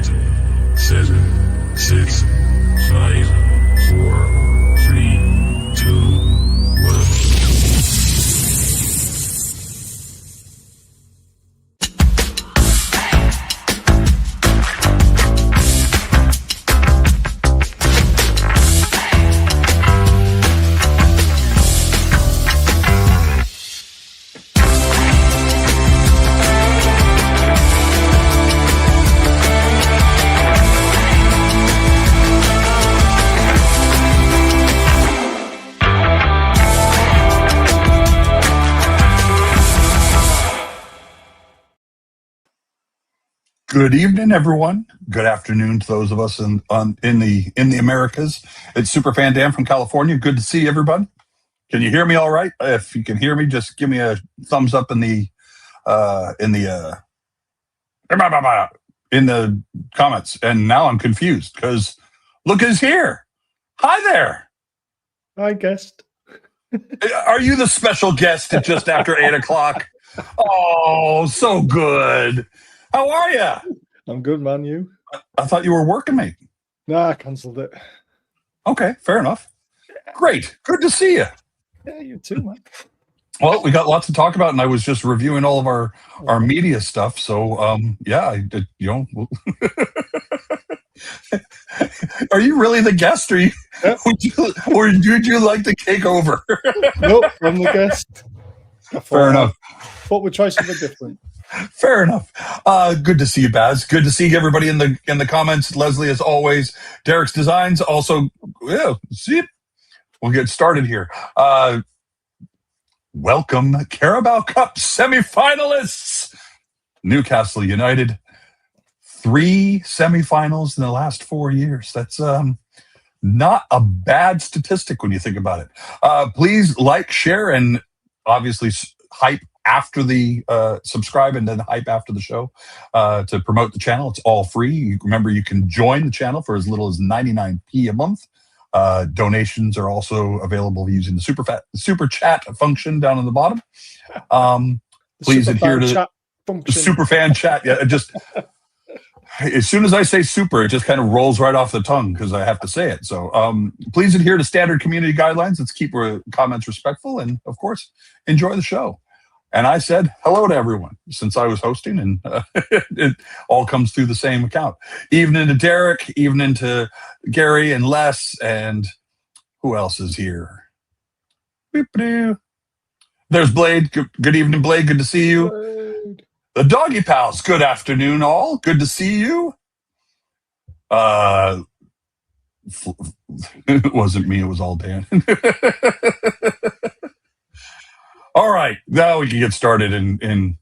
8, 7, 6, 5, 4, 3, 2, 1. Good evening, everyone. Good afternoon to those of us in the Americas. It's Superfan Dan from California. Good to see everybody. Can you hear me all right? If you can hear me, just give me a thumbs up in the comments. And now I'm confused because look who's here. Hi there. Hi, guest. Are you the special guest at just after 8 o'clock? Oh, so good. How are you? I'm good, man. You? I thought you were working, mate. Nah, I cancelled it. Okay, fair enough. Great. Good to see you. Yeah, you too, man. Well, we got lots to talk about, and I was just reviewing all of our media stuff. So, yeah, I did, Are you really the guest, or would you like to take over? Nope, I'm the guest. Fair enough. Thought we'd try something different. Fair enough. Good to see you, Baz. Good to see everybody in the comments. Leslie, as always. Derek's Designs. Also, see, we'll get started here. Welcome, Carabao Cup semifinalists. Newcastle United. 3 semifinals in the last 4 years. That's not a bad statistic when you think about it. Please like, share, and obviously hype after the subscribe, and then hype after the show to promote the channel. It's all free. Remember, you can join the channel for as little as 99p a month. Donations are also available using the super chat function down on the bottom. Please adhere to the super fan chat. Yeah, just as soon as I say super, it just kind of rolls right off the tongue because I have to say it. So please adhere to standard community guidelines. Let's keep comments respectful, and of course, enjoy the show. And I said hello to everyone since I was hosting, and it all comes through the same account. Evening to Derek, evening to Gary and Les, and who else is here? There's Blade. Good evening, Blade. Good to see you. Blade. The Doggy Pals. Good afternoon, all. Good to see you. It wasn't me. It was all Dan. All right, now we can get started in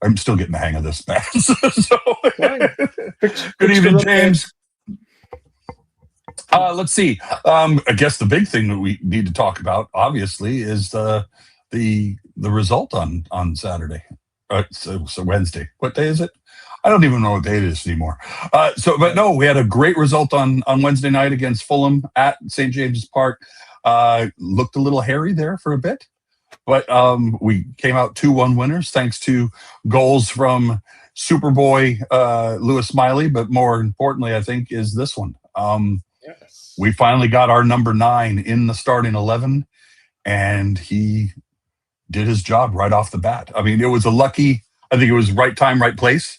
I'm still getting the hang of this, man. Good evening, James. Let's see. I guess the big thing that we need to talk about, obviously, is the result on Saturday. So Wednesday. What day is it? I don't even know what day it is anymore. But no, we had a great result on Wednesday night against Fulham at St. James's Park. Looked a little hairy there for a bit, but we came out 2-1 winners thanks to goals from Superboy Lewis Smiley. But more importantly, I think, is this one. Yes. We finally got our number 9 in the starting 11, and he did his job right off the bat. I mean, it was I think it was right time, right place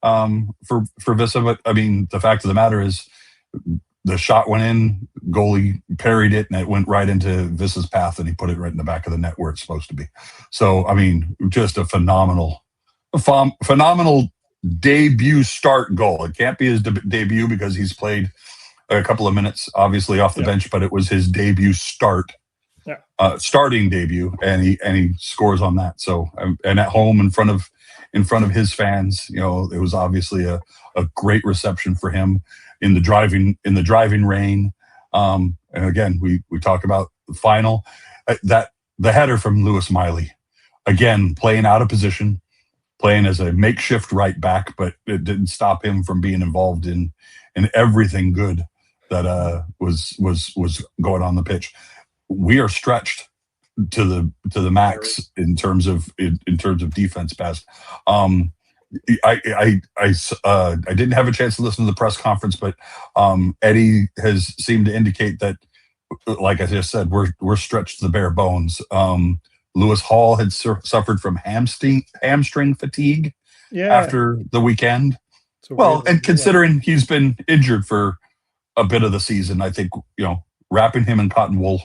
for Vissa. But I mean, the fact of the matter is, the shot went in, goalie parried it, and it went right into Vissa's path, and he put it right in the back of the net where it's supposed to be. So, I mean, just a phenomenal debut start goal. It can't be his debut because he's played a couple of minutes, obviously, off the bench, but it was his debut starting debut, and he scores on that. So, and at home in front of his fans, it was obviously a great reception for him. In the driving rain, and again, we talk about the final. That the header from Lewis Smiley, again playing out of position, playing as a makeshift right back, but it didn't stop him from being involved in everything good that was going on the pitch. We are stretched to the max in terms of defense, Baz. I didn't have a chance to listen to the press conference, but Eddie has seemed to indicate that, like I just said, we're stretched to the bare bones. Lewis Hall had suffered from hamstring fatigue after the weekend. Well, and considering he's been injured for a bit of the season, I think wrapping him in cotton wool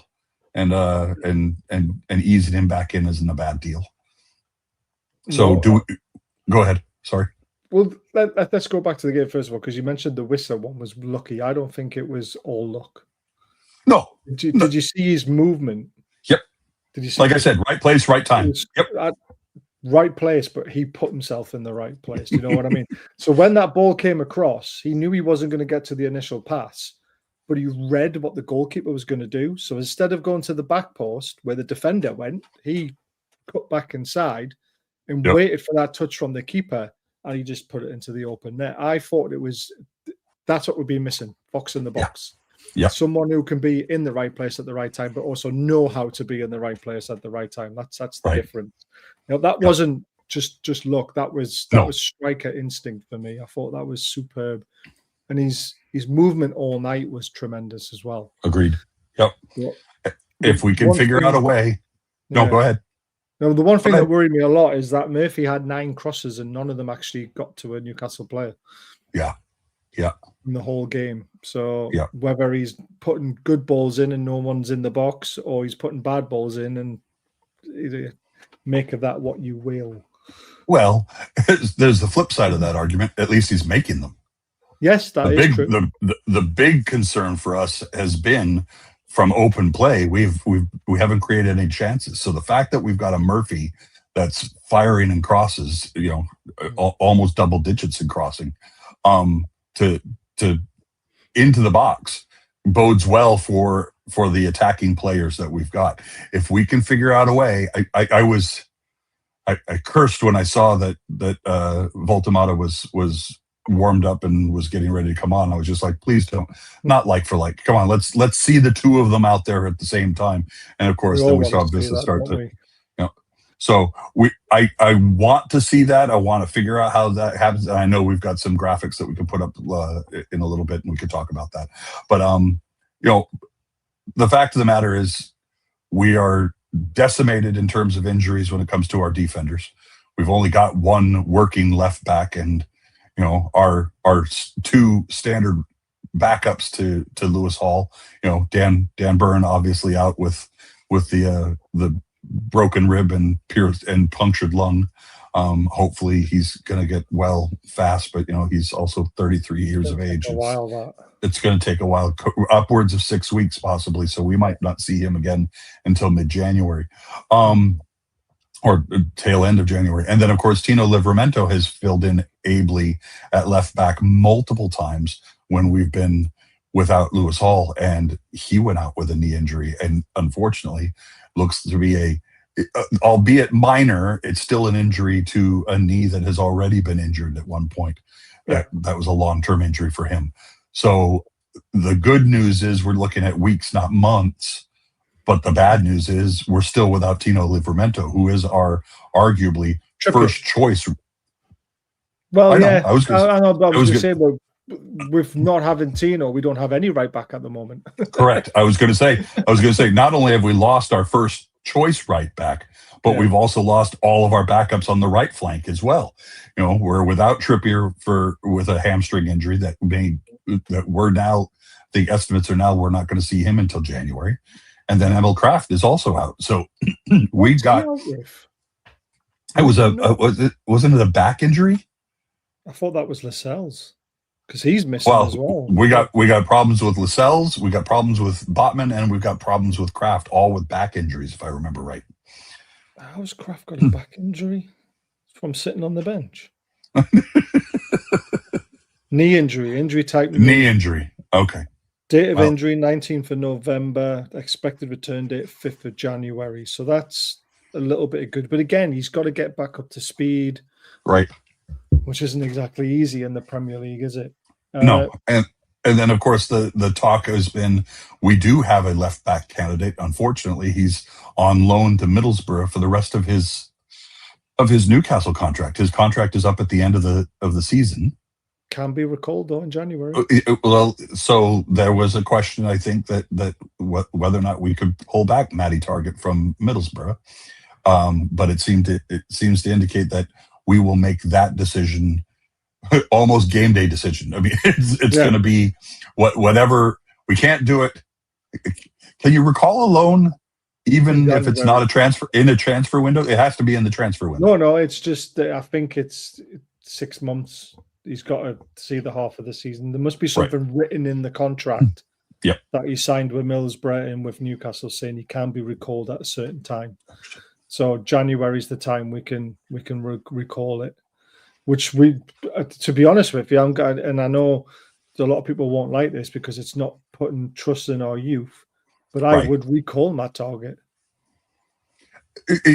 and easing him back in isn't a bad deal. So go ahead. Sorry. Well, let's go back to the game first of all, because you mentioned the Wissa one was lucky. I don't think it was all luck. No. Did you see his movement? Yep. Did you see? Like I said, right place, right time. Yep. Right place, but he put himself in the right place. You know what I mean? So when that ball came across, he knew he wasn't going to get to the initial pass, but he read what the goalkeeper was going to do. So instead of going to the back post where the defender went, he cut back inside and waited for that touch from the keeper, and he just put it into the open net. I thought that's what would be missing, box in the box. Yeah. Someone who can be in the right place at the right time, but also know how to be in the right place at the right time. That's the difference. That wasn't just luck. That was striker instinct for me. I thought that was superb, and his movement all night was tremendous as well. Agreed. Yep. If we can figure out a way. No, go ahead. No, the one thing that worried me a lot is that Murphy had 9 crosses and none of them actually got to a Newcastle player. Yeah. In the whole game. So whether he's putting good balls in and no one's in the box, or he's putting bad balls in, and either make of that what you will. Well, there's the flip side of that argument. At least he's making them. Yes, that is true. The big concern for us has been from open play. We haven't created any chances. So the fact that we've got a Murphy that's firing and crosses, almost double digits in crossing, to into the box bodes well for the attacking players that we've got. If we can figure out a way, I cursed when I saw that Voltemata was warmed up and was getting ready to come on. I was just like, please don't, not like for like, come on, let's see the two of them out there at the same time. And of course, then we saw Vista start to, so I want to see that. I want to figure out how that happens. And I know we've got some graphics that we can put up in a little bit, and we could talk about that. But the fact of the matter is, we are decimated in terms of injuries when it comes to our defenders. We've only got one working left back, and our 2 standard backups to Lewis Hall. Dan Byrne obviously out with the broken rib and pierced and punctured lung. Hopefully he's going to get well fast, but he's also 33 years of age. It's going to take a while, upwards of 6 weeks possibly. So we might not see him again until mid-January, or tail end of January. And then of course, Tino Livramento has filled in ably at left back multiple times when we've been without Lewis Hall, and he went out with a knee injury, and unfortunately looks to be albeit minor, it's still an injury to a knee that has already been injured at one point. That was a long-term injury for him. So the good news is we're looking at weeks, not months. But the bad news is we're still without Tino Livramento, who is our arguably first choice. Well, I was going to say, well, with not having Tino, we don't have any right back at the moment. Correct. I was going to say, not only have we lost our first choice right back, but we've also lost all of our backups on the right flank as well. We're without Trippier with a hamstring injury that we're now, the estimates are now we're not going to see him until January. And then Emil Kraft is also out. So we've got. Wasn't it a back injury? I thought that was Lascelles, because he's missing as well. We got problems with Lascelles, we got problems with Botman, and we've got problems with Kraft, all with back injuries, if I remember right. How's Kraft got a back injury? From sitting on the bench. Knee injury type. Knee injury. Okay. Date of injury, 19th of November. Expected return date, 5th of January. So that's a little bit of good. But again, he's got to get back up to speed. Right. Which isn't exactly easy in the Premier League, is it? No. And then, of course, the talk has been, we do have a left-back candidate. Unfortunately, he's on loan to Middlesbrough for the rest of his of his Newcastle contract. His contract is up at the end of the season. Can be recalled though in January. Well, so there was a question, I think, that whether or not we could pull back Matty Targett from Middlesbrough, but it seems to indicate that we will make that decision, almost game day decision. I mean, it's going to be whatever. We can't do it. Can you recall a loan, even if it's not a transfer in a transfer window? It has to be in the transfer window. No, it's just I think it's 6 months. He's got to see the half of the season. There must be something written in the contract that he signed with Middlesbrough and with Newcastle saying he can be recalled at a certain time. So January is the time we can recall it. Which we, to be honest with you, and I know a lot of people won't like this because it's not putting trust in our youth, but I would recall Matt Targett.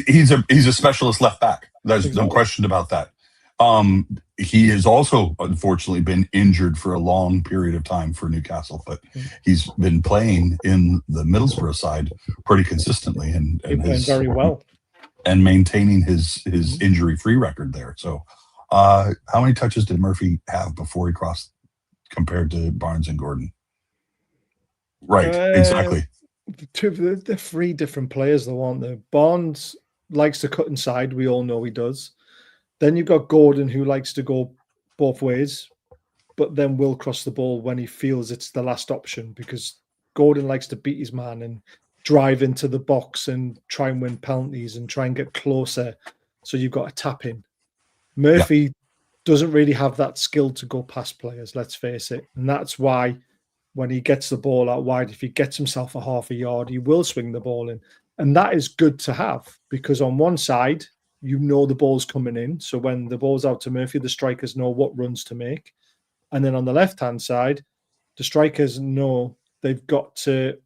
He's a specialist left back. There's no question about that. He has also unfortunately been injured for a long period of time for Newcastle, but he's been playing in the Middlesbrough side pretty consistently and playing very well and maintaining his injury-free record there. So, how many touches did Murphy have before he crossed compared to Barnes and Gordon? Right, exactly. They're three different players, though, aren't they? Barnes likes to cut inside. We all know he does. Then you've got Gordon, who likes to go both ways, but then will cross the ball when he feels it's the last option, because Gordon likes to beat his man and drive into the box and try and win penalties and try and get closer. So you've got to tap in. Murphy doesn't really have that skill to go past players, let's face it. And that's why when he gets the ball out wide, if he gets himself a half a yard, he will swing the ball in. And that is good to have, because on one side, you know the ball's coming in. So when the ball's out to Murphy, the strikers know what runs to make. And then on the left-hand side, the strikers know they've got to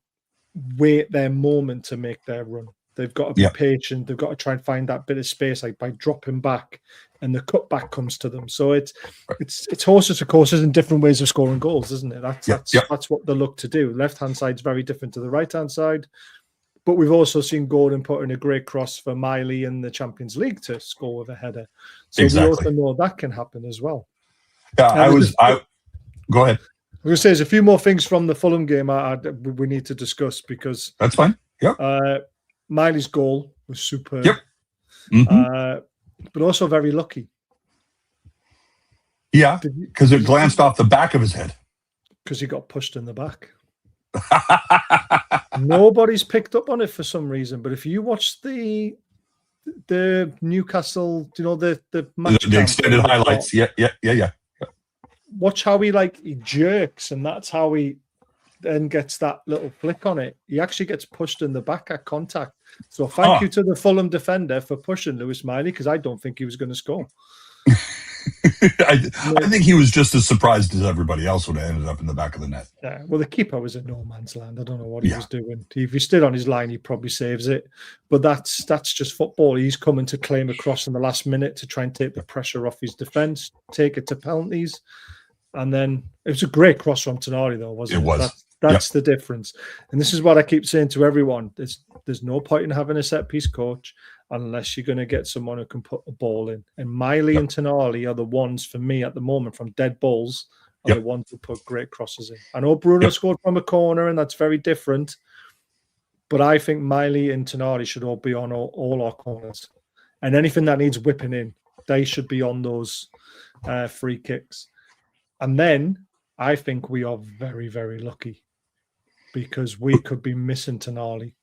wait their moment to make their run. They've got to be patient. They've got to try and find that bit of space, like by dropping back, and the cutback comes to them. So it's horses for courses and different ways of scoring goals, isn't it? That's what they look to do. Left-hand side's very different to the right-hand side. But we've also seen Gordon put in a great cross for Miley in the Champions League to score with a header. So we also know that can happen as well. Yeah, go ahead. I was going to say there's a few more things from the Fulham game we need to discuss, because that's fine. Yep. Miley's goal was superb. Yep. Mm-hmm. But also very lucky. Yeah, because it glanced off the back of his head. Because he got pushed in the back. Nobody's picked up on it for some reason, but if you watch the Newcastle, the extended highlights, yeah. Watch how he jerks, and that's how he then gets that little flick on it. He actually gets pushed in the back at contact. So thank you to the Fulham defender for pushing Lewis Miley, because I don't think he was going to score. I think he was just as surprised as everybody else when it ended up in the back of the net. Yeah, well, the keeper was in no man's land. I don't know what he was doing. If he stood on his line, he probably saves it. But that's just football. He's coming to claim a cross in the last minute to try and take the pressure off his defence, take it to penalties. And then it was a great cross from Tonali, though, wasn't it? It was. That's the difference. And this is what I keep saying to everyone. There's no point in having a set-piece coach unless you're going to get someone who can put a ball in. And Miley and Tonali are the ones, for me, at the moment, from dead balls, are the ones who put great crosses in. I know Bruno scored from a corner, and that's very different. But I think Miley and Tonali should all be on all our corners. And anything that needs whipping in, they should be on those free kicks. And then I think we are very, very lucky, because we could be missing Tonali.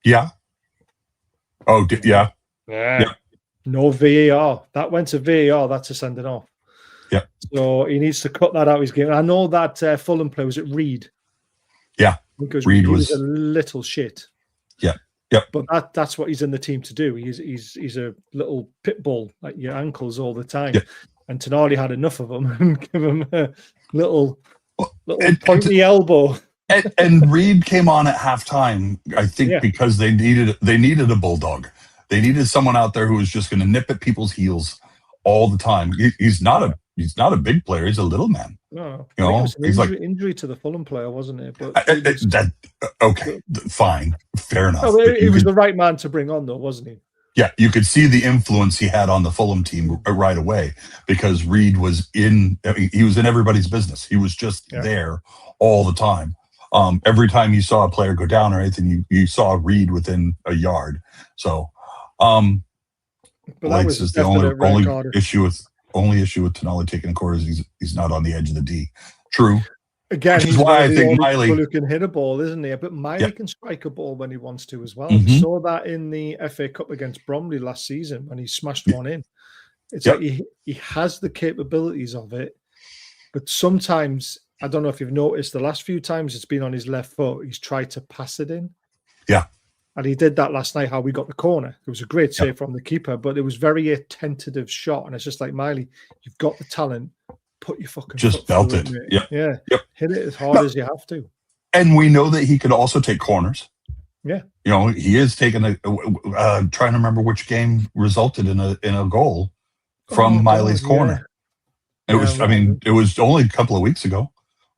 Yeah. Oh, yeah. No VAR. That went to VAR. That's a sending off. Yeah. So he needs to cut that out of his game. I know that Fulham player, was it Reed? Yeah. Because Reed was a little shit. Yeah. Yeah. But that's what he's in the team to do. He's a little pit bull at your ankles all the time. Yeah. And Tonali had enough of him and give him a little pointy elbow. And Reed came on at halftime, I think, because they needed a bulldog. They needed someone out there who was just going to nip at people's heels all the time. He's not a big player. He's a little man. No, it was an he's injury to the Fulham player, wasn't it? But okay, fine, fair enough. No, he was the right man to bring on, though, wasn't he? Yeah, you could see the influence he had on the Fulham team right away because Reed was he was in everybody's business. He was just there all the time. Every time you saw a player go down or anything, you saw Reed within a yard. So, but Blake says the only issue with Tonali taking a corner is he's not on the edge of the D. True. Again, which is why I think Miley who can hit a ball, isn't he? But Miley can strike a ball when he wants to as well. We saw that in the FA Cup against Bromley last season when he smashed one in. It's like he has the capabilities of it, but sometimes, I don't know if you've noticed, the last few times it's been on his left foot, he's tried to pass it in. Yeah. And he did that last night, how we got the corner. It was a great save from the keeper, but it was very a tentative shot. And it's just like, Miley, you've got the talent. Put your fucking just belt it. Hit it as hard as you have to. And we know that he could also take corners. Yeah. He is taking trying to remember which game resulted in a goal from Miley's corner. It was it was only a couple of weeks ago.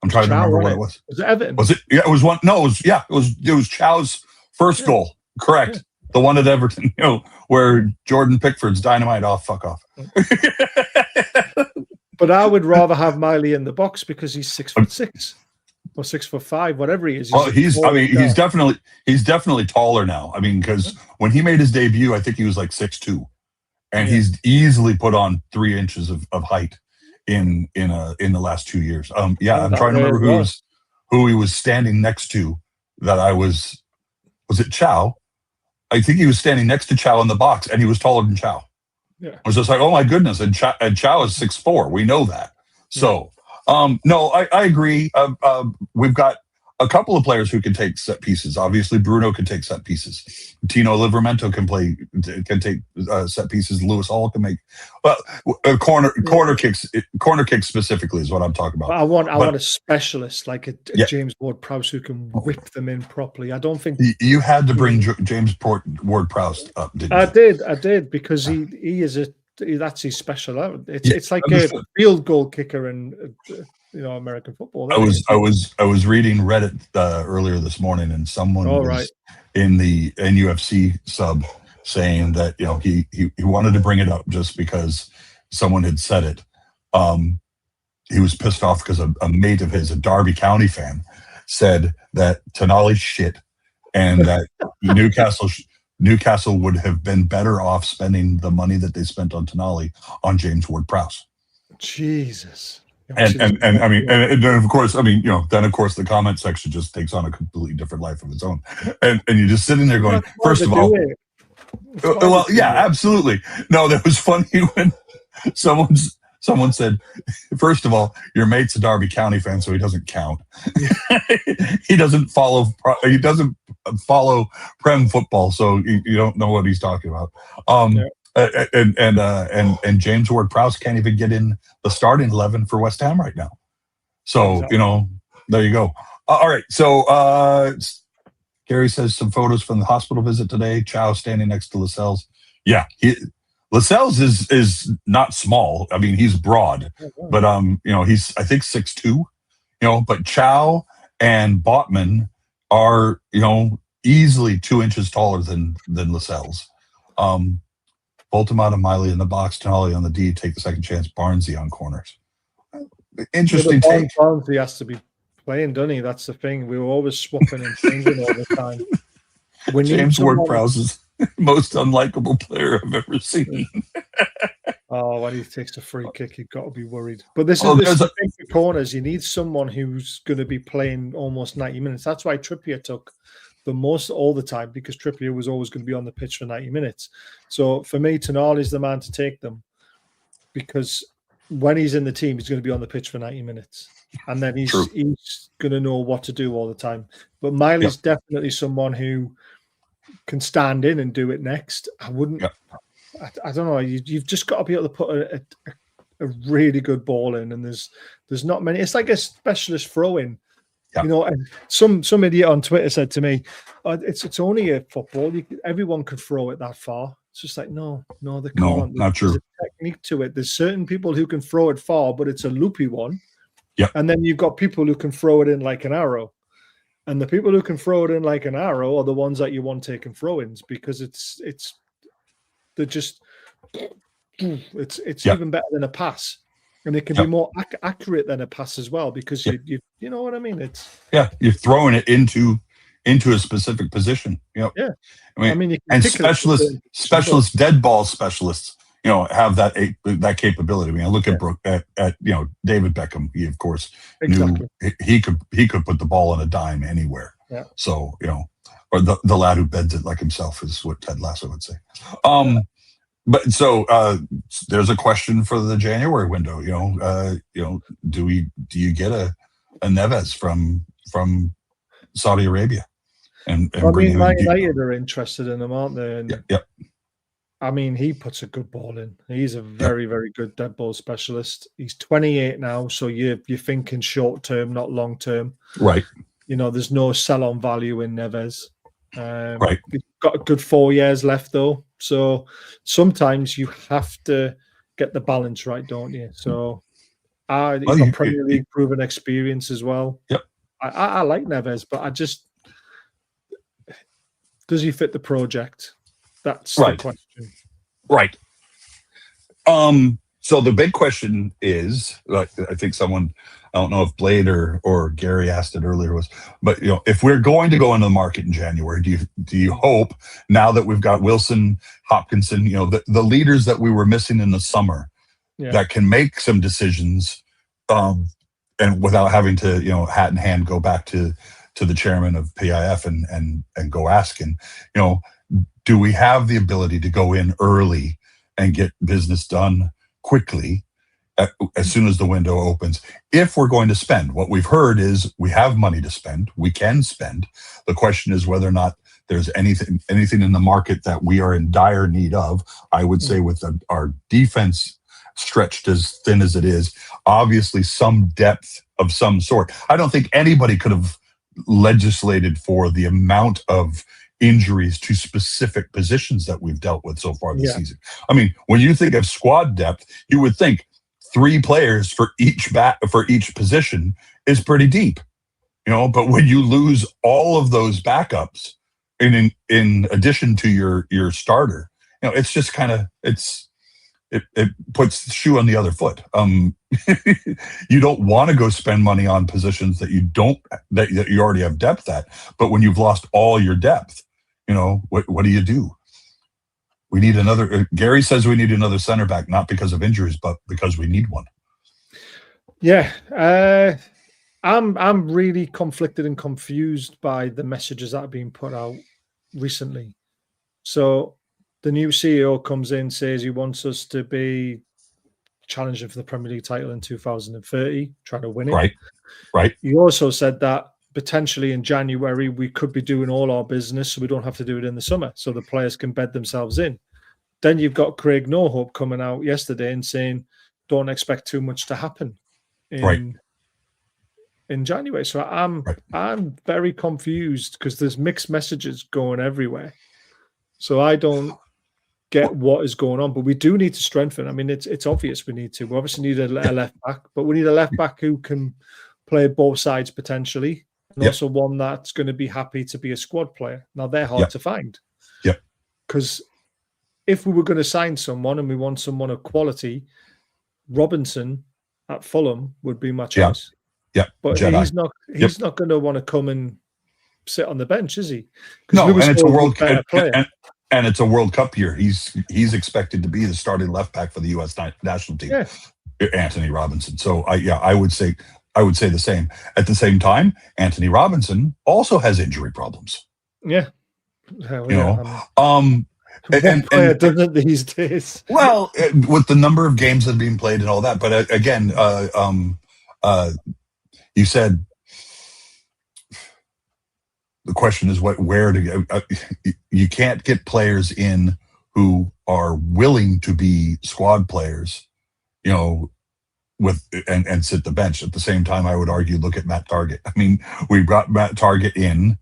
I'm trying to remember what it was. Was it Everton? Was it? Yeah, it was one. No, it was Chow's first goal. Correct. The one at Everton, where Jordan Pickford's dynamite off, fuck off. But I would rather have Miley in the box because he's 6'6" or 6'5", whatever he is. He's definitely taller now. I mean, because when he made his debut, I think he was like 6'2", and he's easily put on 3 inches of height in the last 2 years. I'm trying to remember who he was standing next to. Was it Chow? I think he was standing next to Chow in the box, and he was taller than Chow. Yeah. I was just like, oh my goodness, and Chow is 6'4". We know that. So, no, I agree. We've got a couple of players who can take set pieces. Obviously, Bruno can take set pieces. Tino Livramento can take set pieces. Lewis Hall can make corner kicks. Corner kicks specifically is what I'm talking about. I want a specialist like a James Ward-Prowse who can whip them in properly. I don't think you had to bring James Ward-Prowse up, didn't you? I did because he is that's his special. It's like a field goal kicker and. American football. I was reading Reddit earlier this morning, and someone was in the NUFC sub saying that he wanted to bring it up just because someone had said it. He was pissed off because a mate of his, a Derby County fan, said that Tonali's shit, and that Newcastle would have been better off spending the money that they spent on Tonali on James Ward-Prowse. Jesus. And then of course the comment section just takes on a completely different life of its own, and you're just sitting there going, first of all, absolutely. No, that was funny when someone said, first of all, your mate's a Derby County fan, so he doesn't count. He doesn't follow Prem football, so you don't know what he's talking about. And James Ward-Prowse can't even get in the starting 11 for West Ham right now. So, there you go. All right. So, Gary says some photos from the hospital visit today. Chow standing next to Lascelles. Yeah. Lascelles is not small. I mean, he's broad, but, he's, I think 6'2", but Chow and Botman are, easily 2 inches taller than Lascelles. Boltamata, Miley in the box, Tonali on the D, take the second chance, Barnesy on corners. Interesting take. Barnesy has to be playing, doesn't he? That's the thing. We were always swapping and changing all the time. James Ward-Prowse is the most unlikable player I've ever seen. When he takes a free kick, you've got to be worried. But this is the thing for corners. You need someone who's going to be playing almost 90 minutes. That's why Trippier took the most all the time, because Trippier was always going to be on the pitch for 90 minutes. So for me, Tonali is the man to take them, because when he's in the team, he's going to be on the pitch for 90 minutes. And then he's going to know what to do all the time. But Miley's definitely someone who can stand in and do it next. I wouldn't, I don't know. You've just got to be able to put a really good ball in, and there's not many. It's like a specialist throw-in. And some idiot on Twitter said to me, it's only a football. Everyone could throw it that far. It's just like, no, they can't. No, not true. There's a technique to it. There's certain people who can throw it far, but it's a loopy one. Yeah. And then you've got people who can throw it in like an arrow. And the people who can throw it in like an arrow are the ones that you want taking throw-ins, because it's They're just it's Yep. even better than a pass, and it can Yep. be more accurate than a pass as well because Yep. you know what I mean. It's You're throwing it into a specific position. yeah. I mean you can and pick it up specialists, dead ball specialists, have that capability. I mean, I look at Brooke at David Beckham. He of course exactly. knew he could put the ball on a dime anywhere. Yeah. So or the lad who bends it like himself is what Ted Lasso would say. But so there's a question for the January window. Do you get a Neves from Saudi Arabia? And bring him Man in? United are interested in him, aren't they? And Yep. I mean, he puts a good ball in. He's a very, very good dead ball specialist. He's 28 now, so you're thinking short term, not long term. Right. There's no sell-on value in Neves. Right. He's got a good 4 years left, though. So sometimes you have to get the balance right, don't you? So he's got Premier League proven experience as well. Yep. I like Neves, but does he fit the project? That's the question. Right. So the big question is, I think someone, I don't know if Blade or Gary asked it earlier, but if we're going to go into the market in January, do you hope, now that we've got Wilson, Hopkinson, the leaders that we were missing in the summer, that can make some decisions, and without having to hat in hand go back to the chairman of PIF and go asking, do we have the ability to go in early and get business done quickly as soon as the window opens? If we're going to spend, what we've heard is we have money to spend, we can spend. The question is whether or not there's anything in the market that we are in dire need of. I would say with our defense stretched as thin as it is, obviously some depth of some sort. I don't think anybody could have legislated for the amount of injuries to specific positions that we've dealt with so far this season. I mean, when you think of squad depth, you would think 3 players for each position is pretty deep, but when you lose all of those backups in addition to your starter, it's just kind of, it puts the shoe on the other foot. You don't want to go spend money on positions that you already have depth at, but when you've lost all your depth, what do you do? We need another. Gary says we need another center back, not because of injuries, but because we need one. Yeah, I'm really conflicted and confused by the messages that are being put out recently. So the new CEO comes in, says he wants us to be challenging for the Premier League title in 2030, trying to win it. Right. He also said that potentially in January, we could be doing all our business, so we don't have to do it in the summer, so the players can bed themselves in. Then you've got Craig Nohope coming out yesterday and saying, don't expect too much to happen in January. So I'm very confused because there's mixed messages going everywhere. So I don't get what is going on, but we do need to strengthen. I mean, it's obvious we need to. We obviously need a left back, but we need a left back who can play both sides potentially, and also one that's going to be happy to be a squad player. Now they're hard to find. Because if we were going to sign someone and we want someone of quality, Robinson at Fulham would be my choice. But he's not going to want to come and sit on the bench, is he? No, and it's a World Cup, and it's a World Cup year. He's expected to be the starting left back for the U.S. national team, Anthony Robinson. So I would say the same. At the same time, Anthony Robinson also has injury problems. Yeah, and player doesn't these days. Well, with the number of games that have been played and all that, but again, you said the question is where to go. You can't get players in who are willing to be squad players, and sit the bench. At the same time, I would argue, look at Matt Targett. I mean, we brought Matt Targett in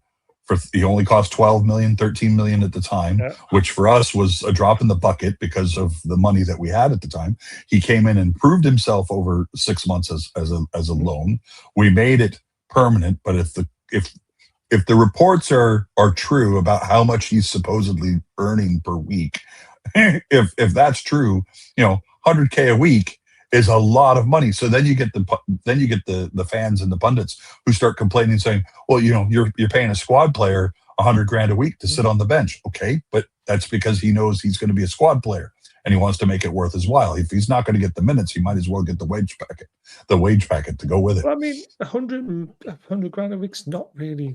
he only cost 12 million, 13 million at the time, which for us was a drop in the bucket because of the money that we had at the time. He came in and proved himself over 6 months as a loan. We made it permanent, but if the reports are true about how much he's supposedly earning per week, if that's true, 100K a week is a lot of money. So then you get the fans and the pundits who start complaining, saying, "Well, you're paying a squad player 100 grand a week to sit on the bench." Okay, but that's because he knows he's going to be a squad player and he wants to make it worth his while. If he's not going to get the minutes, he might as well get the wage packet to go with it. Well, I mean, 100 grand a week's not really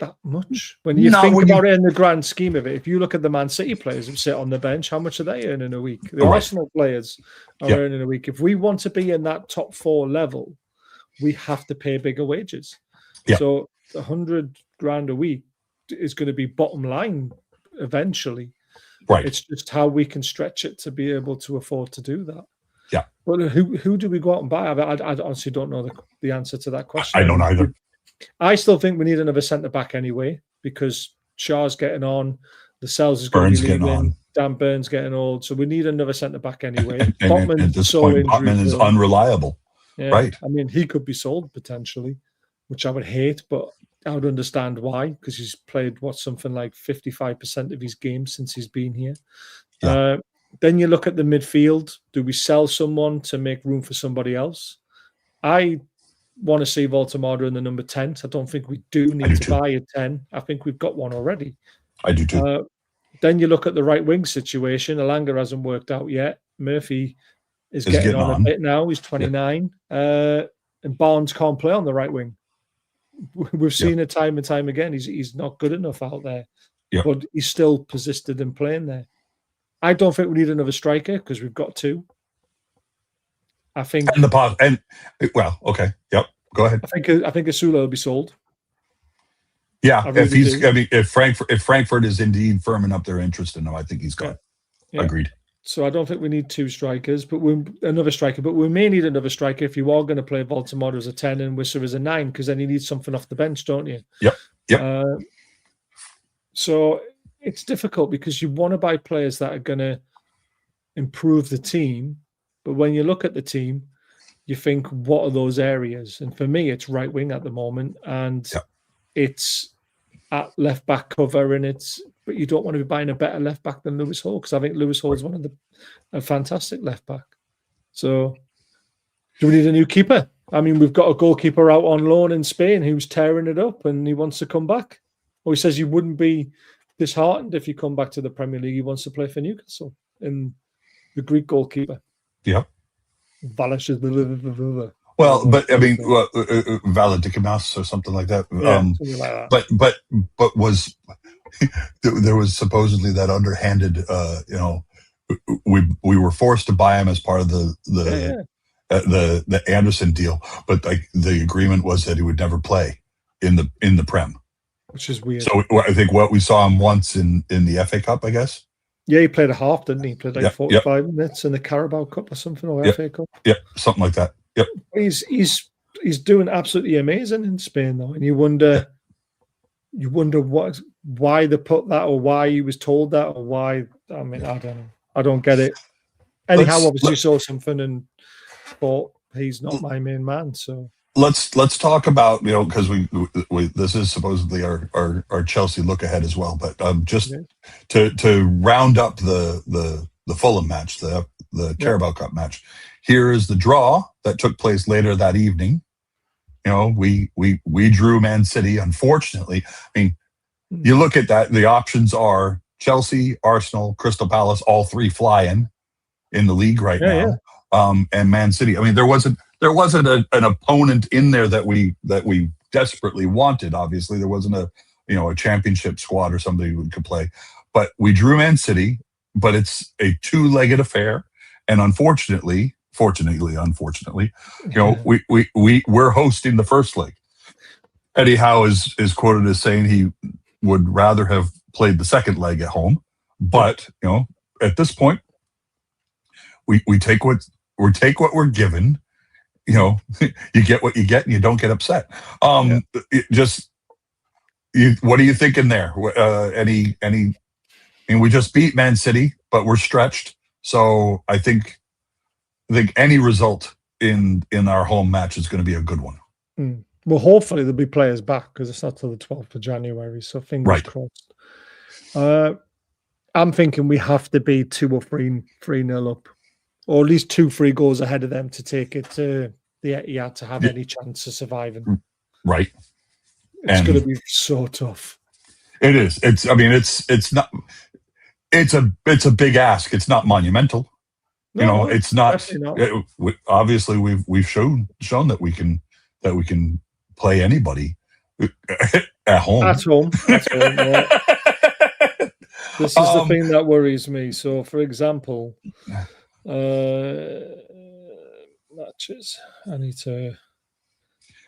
that much when you think about it in the grand scheme of it. If you look at the Man City players who sit on the bench, how much are they earning a week? The Arsenal players are earning a week. If we want to be in that top 4 level, we have to pay bigger wages. So 100 grand a week is going to be bottom line eventually. Right. It's just how we can stretch it to be able to afford to do that. Yeah. But who do we go out and buy? I honestly don't know the answer to that question. I don't either. I still think we need another centre-back anyway, because Shaw's getting on, the Sells is going to be leaving, Dan Burns getting old, so we need another centre-back anyway. and at this point, Botman is unreliable. Yeah. Right. I mean, he could be sold potentially, which I would hate, but I would understand why, because he's played something like 55% of his games since he's been here. Yeah. Then you look at the midfield. Do we sell someone to make room for somebody else? I want to see Voltemada in the number 10. I don't think we do need to buy a 10. I think we've got one already. I do too. Then you look at the right wing situation. Alanga hasn't worked out yet. Murphy is getting on a bit now. He's 29. And Barnes can't play on the right wing. We've seen it time and time again. He's not good enough out there. Yeah. But he's still persisted in playing there. I don't think we need another striker because we've got 2. I think okay. Yep. Go ahead. I think Asula will be sold. Yeah. If Frankfurt is indeed firming up their interest in him, I think he's gone. Yeah. Agreed. So I don't think we need 2 strikers, but we may need another striker if you are going to play Voltemada as a 10 and Wisser as a 9, because then you need something off the bench, don't you? Yep. So it's difficult because you want to buy players that are going to improve the team, but when you look at the team, you think, what are those areas? And for me, it's right wing at the moment, and it's at left back cover, but you don't want to be buying a better left back than Lewis Hall, because I think Lewis Hall is a fantastic left back. So, do we need a new keeper? I mean, we've got a goalkeeper out on loan in Spain who's tearing it up, and he wants to come back. Or he says he wouldn't be disheartened if you come back to the Premier League. He wants to play for Newcastle, in the Greek goalkeeper. Yeah. Well, but I mean, Valadikimas or something like that. Something like that. But was there was supposedly that underhanded? We were forced to buy him as part of the Anderson deal, but the agreement was that he would never play in the Prem, which is weird. So I think we saw him once in the FA Cup, I guess. Yeah, he played a half, didn't he? He played 45 minutes in the Carabao Cup or something, or FA Cup. Yeah, something like that. Yep. He's doing absolutely amazing in Spain, though, and you wonder why they put that, or why he was told that, or why. I mean, I don't know. I don't get it. Anyhow, obviously saw something and thought he's not my main man. So let's talk about, because we this is supposedly our Chelsea look ahead as well, but just to round up the Fulham match, the Carabao Cup match. Here is the draw that took place later that evening. We drew Man City. Unfortunately, I mean, you look at that. The options are Chelsea, Arsenal, Crystal Palace, all 3 flying in the league right now. Yeah. And Man City. I mean, there wasn't an opponent in there that we desperately wanted. Obviously, there wasn't a championship squad or somebody who could play. But we drew Man City. But it's a 2-legged affair, and unfortunately, we're hosting the first leg. Eddie Howe is quoted as saying he would rather have played the second leg at home, but at this point, we take what we're given. You get what you get, and you don't get upset. What are you thinking there? We just beat Man City, but we're stretched. So I think any result in our home match is going to be a good one. Well, hopefully there'll be players back, because it's not till the 12th of January. So fingers crossed. I'm thinking we have to be 2 or 3-0 up, or at least 2-3 goals ahead of them to take it to the Etihad to have any chance of surviving. Right. It's going to be so tough. It is. It's not. It's a big ask. It's not monumental. No, it's not. Obviously obviously, we've shown that we can play anybody at home. At home. Yeah. This is the thing that worries me. So, for example, matches. I need to.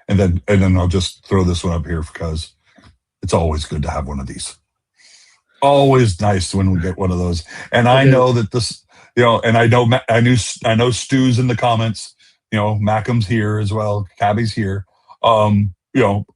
And then I'll just throw this one up here because it's always good to have one of these. Always nice when we get one of those. And I know that this, and I know Stu's in the comments. Mackham's here as well. Cabby's here. I know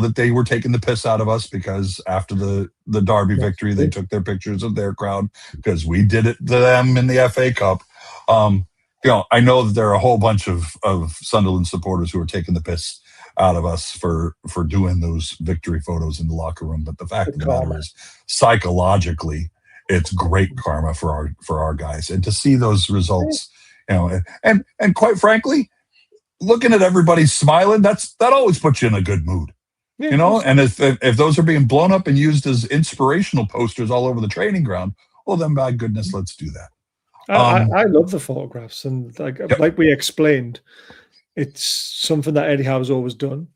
that they were taking the piss out of us because after the Derby victory, they took their pictures of their crowd because we did it to them in the FA Cup. I know that there are a whole bunch of Sunderland supporters who are taking the piss out of us for doing those victory photos in the locker room. But the fact of the matter is, psychologically, it's great karma for our guys. And to see those results, and quite frankly, looking at everybody smiling, that always puts you in a good mood. And if those are being blown up and used as inspirational posters all over the training ground, well, then by goodness, let's do that. I love the photographs, and like we explained, it's something that Eddie Howe's always done.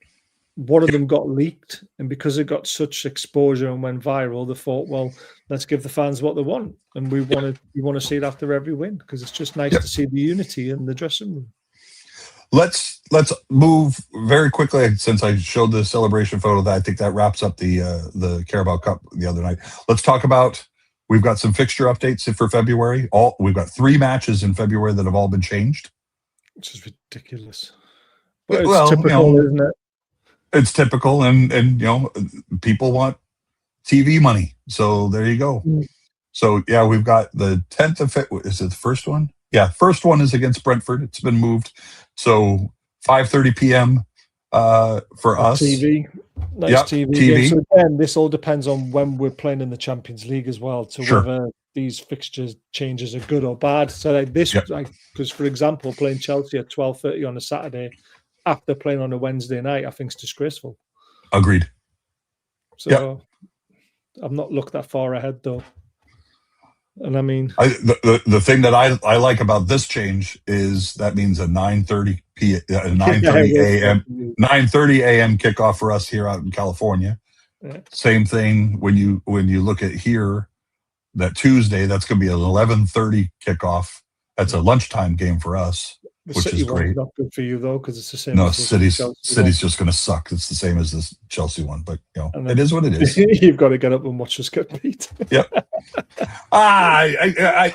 One of them got leaked, and because it got such exposure and went viral, they thought, well, let's give the fans what they want, and we want to see it after every win because it's just nice to see the unity in the dressing room. Let's move very quickly since I showed the celebration photo. That I think that wraps up the Carabao Cup the other night. Let's talk about. We've got some fixture updates for February. We've got 3 matches in February that have all been changed, which is ridiculous. But it's typical, isn't it? It's typical, and people want TV money, so there you go. So we've got the 10th of February. Is it the first one? Yeah, first one is against Brentford. It's been moved, so 5:30 p.m. For us. TV. Nice TV. So again, this all depends on when we're playing in the Champions League as well, to whether these fixture changes are good or bad. So because for example, playing Chelsea at 12:30 on a Saturday after playing on a Wednesday night, I think is disgraceful. Agreed. So I've not looked that far ahead though. And I mean, the thing that I like about this change is that means a 9:30 a.m. kickoff for us here out in California. Yeah. Same thing when you look at here, that Tuesday, that's going to be an 11:30 kickoff. That's a lunchtime game for us, which is great. Not good for you though, because it's the same. No, City's just going to suck. It's the same as this Chelsea one, but it is what it is. You've got to get up and watch us get beat. Yep. I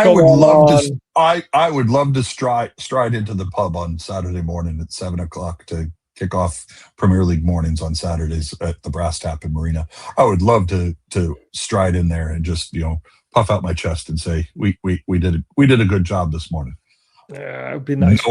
would love to stride into the pub on Saturday morning at 7:00 to kick off Premier League mornings on Saturdays at the Brass Tap in Marina. I would love to stride in there and just puff out my chest and say we did a good job this morning. Yeah, it'd be nice.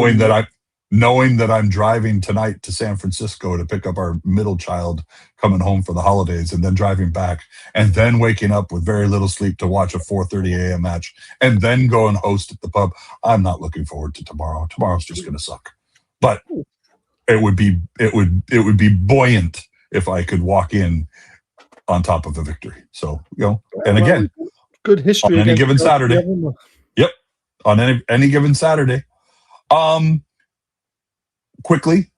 Knowing that I'm driving tonight to San Francisco to pick up our middle child coming home for the holidays, and then driving back, and then waking up with very little sleep to watch a 4:30 a.m. match, and then go and host at the pub. I'm not looking forward to tomorrow. Tomorrow's just going to suck. But it would be buoyant if I could walk in on top of a victory. So and again, good history on any given Saturday. Yep, on any given Saturday. Quickly,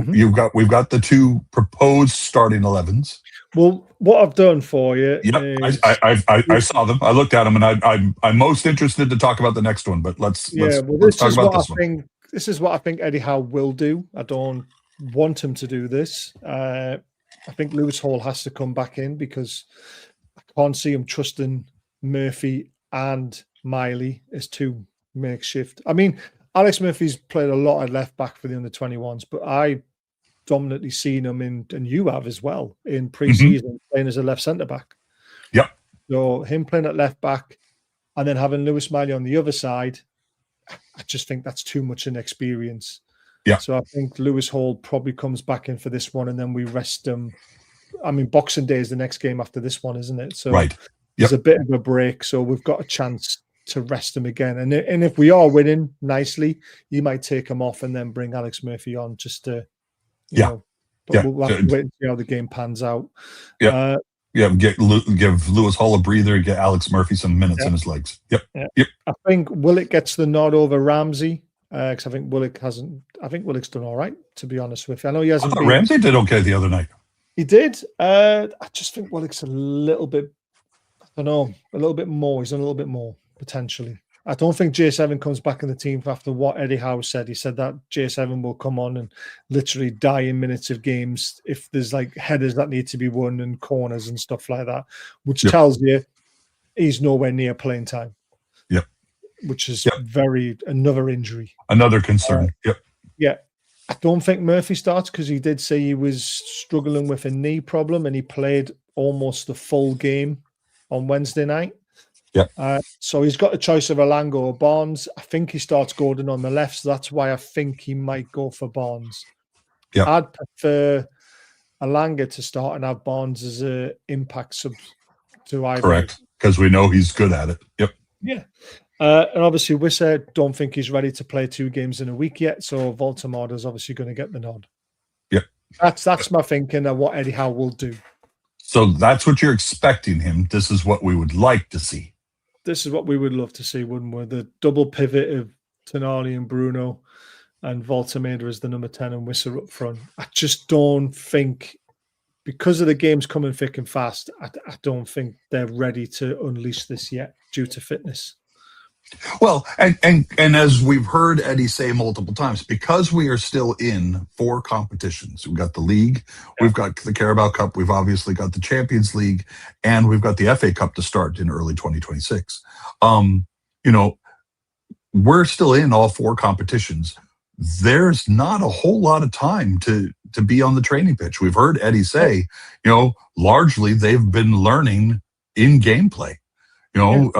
we've got the 2 proposed starting 11s. Well, what I've done for you, I saw them. I looked at them, and I'm most interested to talk about the next one. But let's talk about this one. This is what I think Eddie Howe will do. I don't want him to do this. I think Lewis Hall has to come back in because I can't see him trusting Murphy and Miley as 2 makeshift. I mean, Alex Murphy's played a lot at left back for the under-21s, but I dominantly seen him and you have as well in pre-season playing as a left centre back. Yep. So him playing at left back and then having Lewis Miley on the other side, I just think that's too much inexperience. Yeah. So I think Lewis Hall probably comes back in for this one, and then we rest him I mean, Boxing Day is the next game after this one, isn't it? So Right. there's a bit of a break. So we've got a chance to rest him again. And if we are winning nicely, you might take him off and then bring Alex Murphy on just to, you know. But we'll have to wait and see how the game pans out. Yeah. Give Lewis Hall a breather and get Alex Murphy some minutes in his legs. Yep. I think Willock gets the nod over Ramsey. Because I think Willock's done all right, to be honest with you. I know he hasn't been. Ramsey did okay the other night. He did. I just think Willock's a little bit, I don't know, a little bit more. He's done a little bit more, potentially. I don't think J7 comes back in the team after what Eddie Howe said. He said that J7 will come on and literally die in minutes of games if there's like headers that need to be won and corners and stuff like that, which tells you he's nowhere near playing time. Yep. Which is another injury. Another concern. Yeah. I don't think Murphy starts because he did say he was struggling with a knee problem and he played almost the full game on Wednesday night. So he's got a choice of Alanga or Barnes. I think he starts Gordon on the left, so that's why I think he might go for Barnes. I'd prefer Alanga to start and have Barnes as an impact sub to either. Correct, because we know he's good at it. Yeah. And obviously, Wissa, don't think he's ready to play 2 games in a week yet. So Voltemade is obviously going to get the nod. That's my thinking of what Eddie Howe will do. So that's what you're expecting him. This is what we would like to see. This is what we would love to see, wouldn't we? The double pivot of Tonali and Bruno and Voltemade as the number 10 and Wissa up front. I just don't think, because of the games coming thick and fast, I don't think they're ready to unleash this yet due to fitness. Well, and as we've heard Eddie say multiple times, because we are still in 4 competitions, we've got the league, we've got the Carabao Cup, we've obviously got the Champions League, and we've got the FA Cup to start in early 2026. We're still in all 4 competitions. There's not a whole lot of time to be on the training pitch. We've heard Eddie say, largely they've been learning in gameplay. They're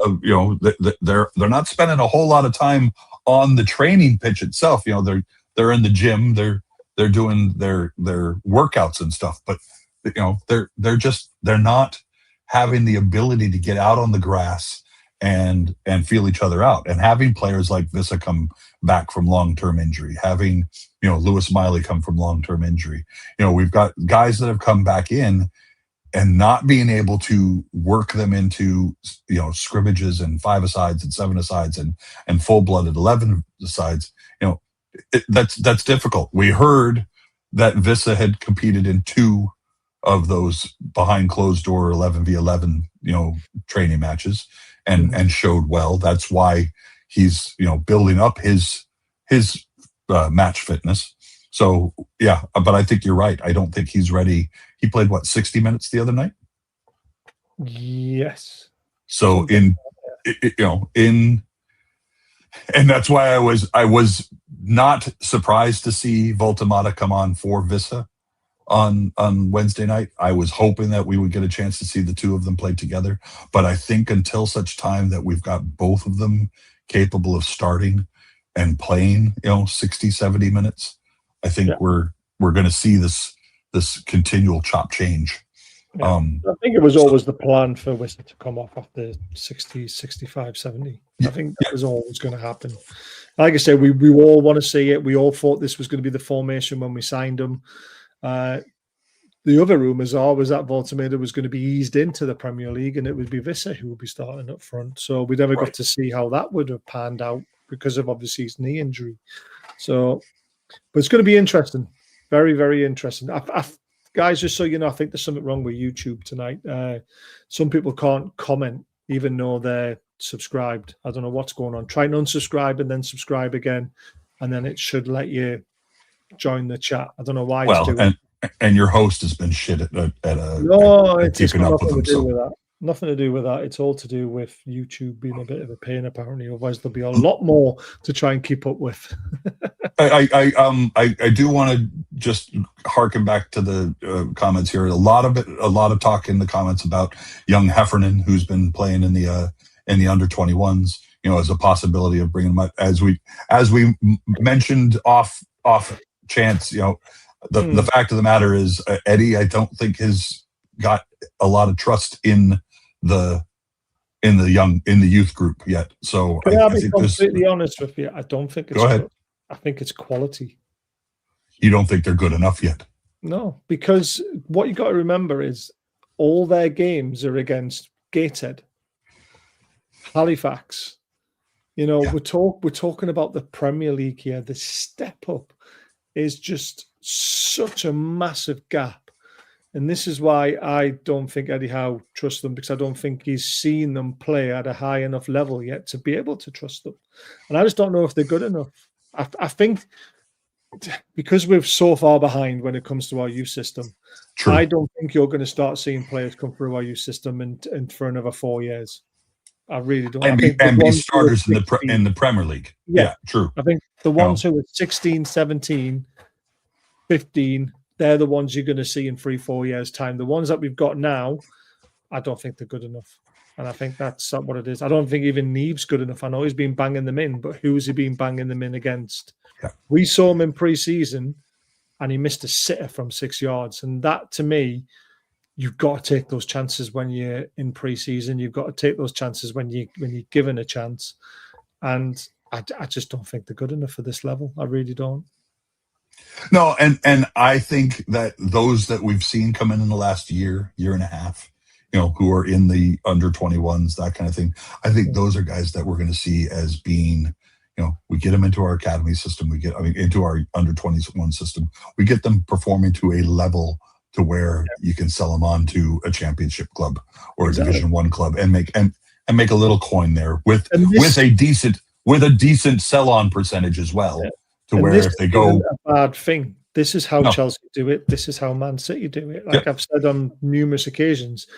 not spending a whole lot of time on the training pitch itself. They're in the gym, they're doing their workouts and stuff, but they're not having the ability to get out on the grass and feel each other out. And having players like Wissa come back from long-term injury, having Lewis Miley come from long-term injury, we've got guys that have come back in and not being able to work them into, scrimmages and 5-a-sides and 7-a-sides and full-blooded 11-a-sides, that's difficult. We heard that Wissa had competed in 2 of those behind closed door 11v11, training matches and showed well. That's why he's, building up his match fitness. So, but I think you're right. I don't think he's ready. He played, 60 minutes the other night? Yes. So and that's why I was not surprised to see Voltemade come on for Wissa on Wednesday night. I was hoping that we would get a chance to see the 2 of them play together. But I think until such time that we've got both of them capable of starting and playing, 60, 70 minutes, I think we're going to see this continual chop change. I think it was always the plan for Wissa to come off after 60, 65, 70. I think that was always going to happen. Like I said, we all want to see it. We all thought this was going to be the formation when we signed him. The other rumours was that Voltemade was going to be eased into the Premier League and it would be Wissa who would be starting up front. So we never got to see how that would have panned out because of obviously his knee injury. So, but it's going to be interesting. Very, very interesting. Guys, just so you know, I think there's something wrong with YouTube tonight. Some people can't comment even though they're subscribed. I don't know what's going on. Try and unsubscribe and then subscribe again, and then it should let you join the chat. I don't know why it's doing it. And your host has been shit at it's keeping got up with nothing to do himself. with that. Nothing to do with that. It's all to do with YouTube being a bit of a pain, apparently. Otherwise, there'll be a lot more to try and keep up with. I do want to just harken back to the comments here. A lot of talk in the comments about young Heffernan, who's been playing in the under 21s. As a possibility of bringing him up, as we mentioned off chance. The fact of the matter is, Eddie, I don't think his got a lot of trust in the youth group yet. So Can I be think completely honest with you? I don't think it's. Go ahead. I think it's quality. You don't think they're good enough yet? No, because what you got to remember is all their games are against Gateshead, Halifax. You know, we're talking about the Premier League here. The step up is just such a massive gap. And this is why I don't think Eddie Howe trusts them, because I don't think he's seen them play at a high enough level yet to be able to trust them. And I just don't know if they're good enough. I think because we're so far behind when it comes to our youth system, True. I don't think you're going to start seeing players come through our youth system and for another 4 years. I really don't. And be starters in the Premier League. Yeah, true. I think the ones who are 16, 17, 15, they're the ones you're going to see in 3-4 years' time. The ones that we've got now, I don't think they're good enough. And I think that's what it is. I don't think even Neve's good enough. I know he's been banging them in, but who's he been banging them in against? Yeah. We saw him in pre-season and he missed a sitter from 6 yards. And that, to me, you've got to take those chances when you're in pre-season. You've got to take those chances when you're given a chance. And I just don't think they're good enough for this level. I really don't. No, and I think that those that we've seen come in the last year and a half, who are in the under 21s, that kind of thing, I think those are guys that we're going to see as being, we get them into our academy system, into our under 21 system, we get them performing to a level to where you can sell them on to a championship club or a Division 1 club and make a little coin there with a decent sell-on percentage as well. Yeah. To where if they go a bad thing. This is how Chelsea do it. This is how Man City do it. Like I've said on numerous occasions,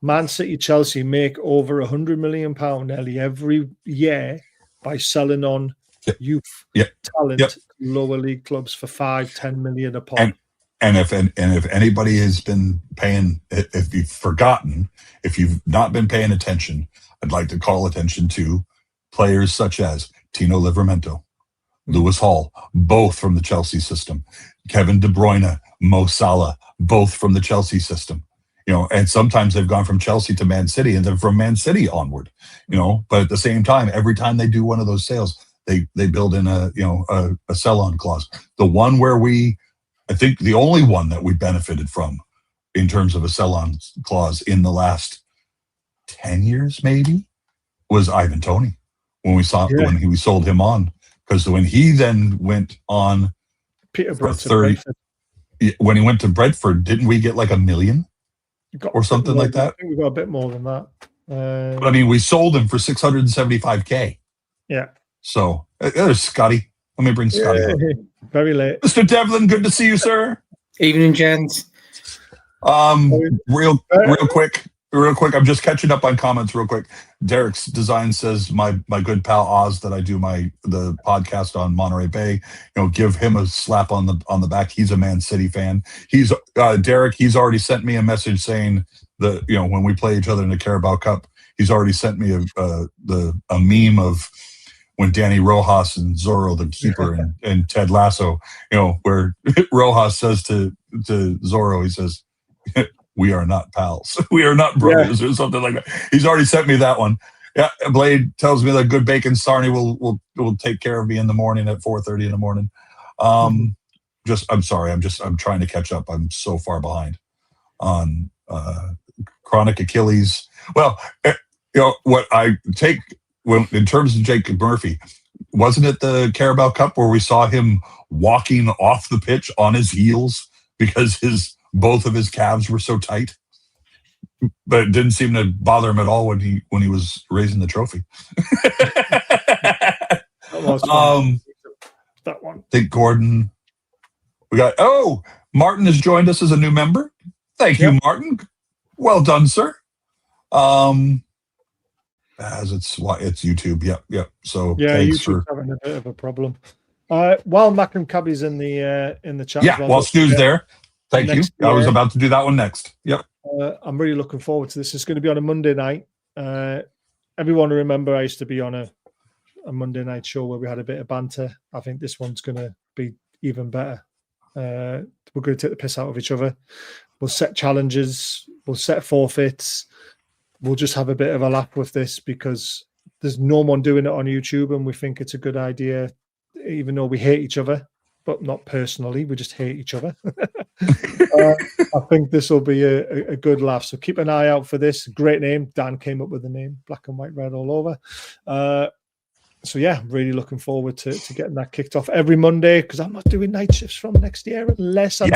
Man City, Chelsea make over £100 million nearly every year by selling on youth talent to lower league clubs for 5-10 million a pop. And if anybody has been paying, if you've forgotten, if you've not been paying attention, I'd like to call attention to players such as Tino Livramento, Lewis Hall, both from the Chelsea system. Kevin De Bruyne, Mo Salah, both from the Chelsea system. And sometimes they've gone from Chelsea to Man City and then from Man City onward. But at the same time, every time they do one of those sales, they build in a sell-on clause. The one where I think the only one that we benefited from in terms of a sell-on clause in the last 10 years, maybe, was Ivan Toney when we sold him on. Because when he then went on Peterborough for 30, when he went to Brentford, didn't we get like $1 million or something like that? I think we got a bit more than that. But we sold him for $675K. Yeah. So there's Scotty. Let me bring Scotty up. Very late. Mr. Devlin, good to see you, sir. Evening, gents. Real quick, I'm just catching up on comments real quick. Derek's Design says my good pal Oz that I do the podcast on Monterey Bay, give him a slap on the back. He's a Man City fan. He's Derek, he's already sent me a message saying that, when we play each other in the Carabao Cup, he's already sent me a meme of when Danny Rojas and Zorro, the keeper, and Ted Lasso, where Rojas says to Zorro, he says, "We are not pals. We are not brothers," or something like that. He's already sent me that one. Yeah, Blade tells me that good bacon sarnie will take care of me in the morning at 4:30 in the morning. I'm sorry. I'm trying to catch up. I'm so far behind on Chronic Achilles. Well, what I take in terms of Jacob Murphy, wasn't it the Carabao Cup where we saw him walking off the pitch on his heels because both of his calves were so tight, but it didn't seem to bother him at all when he was raising the trophy. That one. I think Gordon. We got Martin has joined us as a new member. Thank you, Martin. Well done, sir. As it's YouTube. Yep. So thanks YouTube's having a bit of a problem. While Mac and Cabby's in the chat. Yeah, while Stu's there. Thank you. I was about to do that one next. Yep. I'm really looking forward to this. It's going to be on a Monday night. Everyone remember I used to be on a Monday night show where we had a bit of banter. I think this one's going to be even better. We're going to take the piss out of each other. We'll set challenges. We'll set forfeits. We'll just have a bit of a laugh with this because there's no one doing it on YouTube, and we think it's a good idea, even though we hate each other, but not personally. We just hate each other. I think this will be a good laugh. So keep an eye out for this. Great name. Dan came up with the name, black and white, red all over. So yeah, really looking forward to getting that kicked off every Monday, because I'm not doing night shifts from next year unless I'm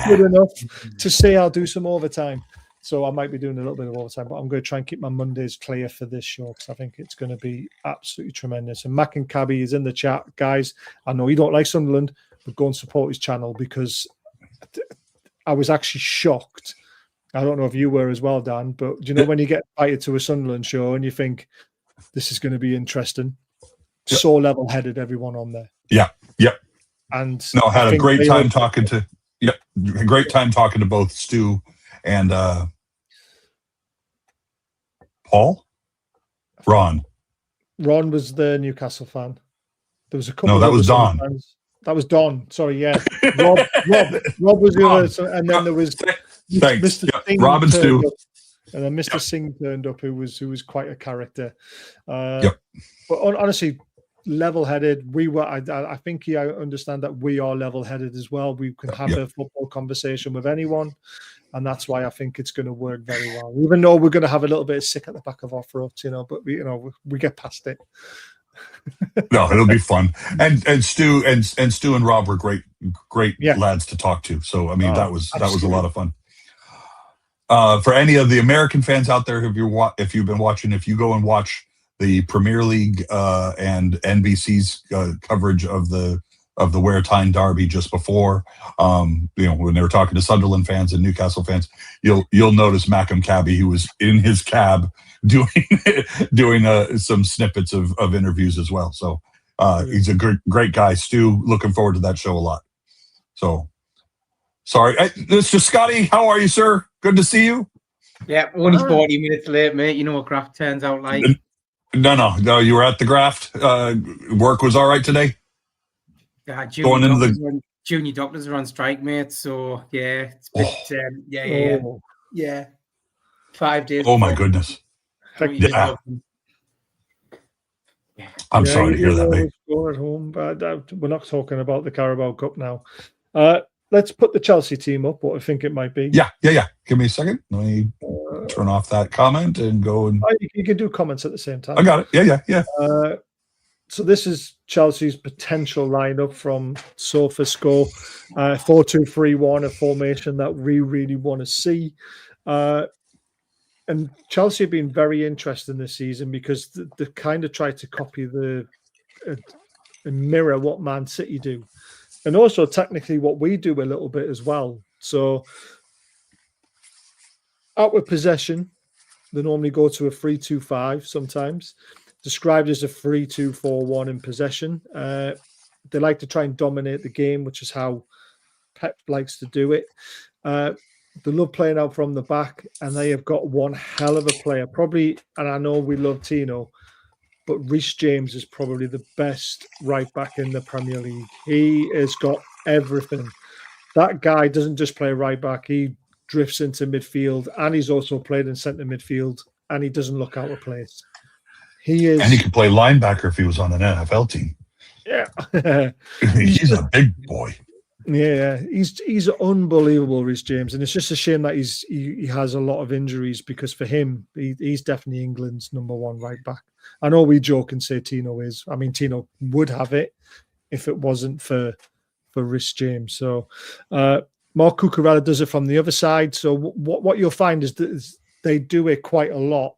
stupid enough to say I'll do some overtime. So I might be doing a little bit of overtime, but I'm going to try and keep my Mondays clear for this show because I think it's going to be absolutely tremendous. And Mac and Cabby is in the chat. Guys, I know you don't like Sunderland, but go and support his channel, because I was actually shocked. I don't know if you were as well, Dan, but do you know when you get invited to a Sunderland show and you think this is going to be interesting? So level-headed, everyone on there. Yeah. And no, I had a great time talking to. A great time talking to both Stu and Paul. Ron was the Newcastle fan. There was a couple. No, that was Don. Fans. That was Don. Sorry, yeah. Rob was the other, and then there was Mr. Singh. Rob and Stu. And then Mr. Singh turned up, who was quite a character. But honestly, level-headed. We were. I think I understand that we are level-headed as well. We can have a football conversation with anyone, and that's why I think it's going to work very well. Even though we're going to have a little bit of sick at the back of our throats, but we get past it. No, it'll be fun. And Stu and Rob were great lads to talk to. So I mean, that was a lot of fun. For any of the American fans out there, if you've been watching, if you go and watch the Premier League and NBC's coverage of the Wear Tyne derby just before, when they were talking to Sunderland fans and Newcastle fans, you'll notice Mackem Cabby, who was in his cab doing some snippets of interviews as well. So he's a great guy. Stu, looking forward to that show a lot. So sorry, Mr. Scotty, how are you, sir? Good to see you. Yeah, only 40 minutes late, mate. You know what graft turns out like. No, you were at the graft. Work was all right today? Junior doctors are on strike, mate. So, yeah, it's a bit, yeah. 5 days. Oh, my goodness. Yeah. I'm sorry to hear that, mate. At home, but we're not talking about the Carabao Cup now. Let's put the Chelsea team up, what I think it might be. Yeah. Give me a second. Let me turn off that comment and go and... You can do comments at the same time. I got it. Yeah. So this is Chelsea's potential lineup from SofaScore. 4-2-3-1, a formation that we really want to see. And Chelsea have been very interesting this season because they kind of tried to copy and mirror what Man City do. And also technically what we do a little bit as well. So out with possession, they normally go to a 3-2-5 sometimes, described as a 3-2-4-1 in possession. They like to try and dominate the game, which is how Pep likes to do it. They love playing out from the back, and they have got one hell of a player. Probably, and I know we love Tino, but Reece James is probably the best right back in the Premier League. He has got everything. That guy doesn't just play right back. He drifts into midfield, and he's also played in centre midfield, and he doesn't look out of place. He is, and he could play linebacker if he was on an NFL team. Yeah. He's a big boy. Yeah, he's unbelievable, Reece James, and it's just a shame that he has a lot of injuries, because for him, he's definitely England's number one right back. I know we joke and say Tino is. I mean, Tino would have it if it wasn't for Reece James. So, Mark Cucurella does it from the other side. So what you'll find is that they do it quite a lot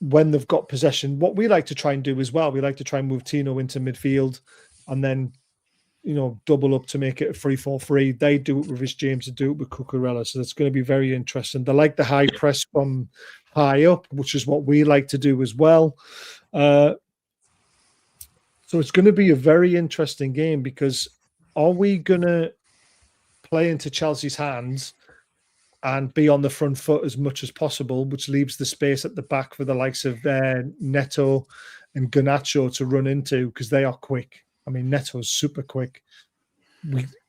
when they've got possession. What we like to try and do as well, we like to try and move Tino into midfield and then, double up to make it a 3-4-3. They do it with Reece James, and do it with Cucurella. So that's going to be very interesting. They like the high press from high up, which is what we like to do as well. So it's going to be a very interesting game, because are we going to play into Chelsea's hands and be on the front foot as much as possible, which leaves the space at the back for the likes of Neto and Garnacho to run into, because they are quick. I mean, Neto's super quick.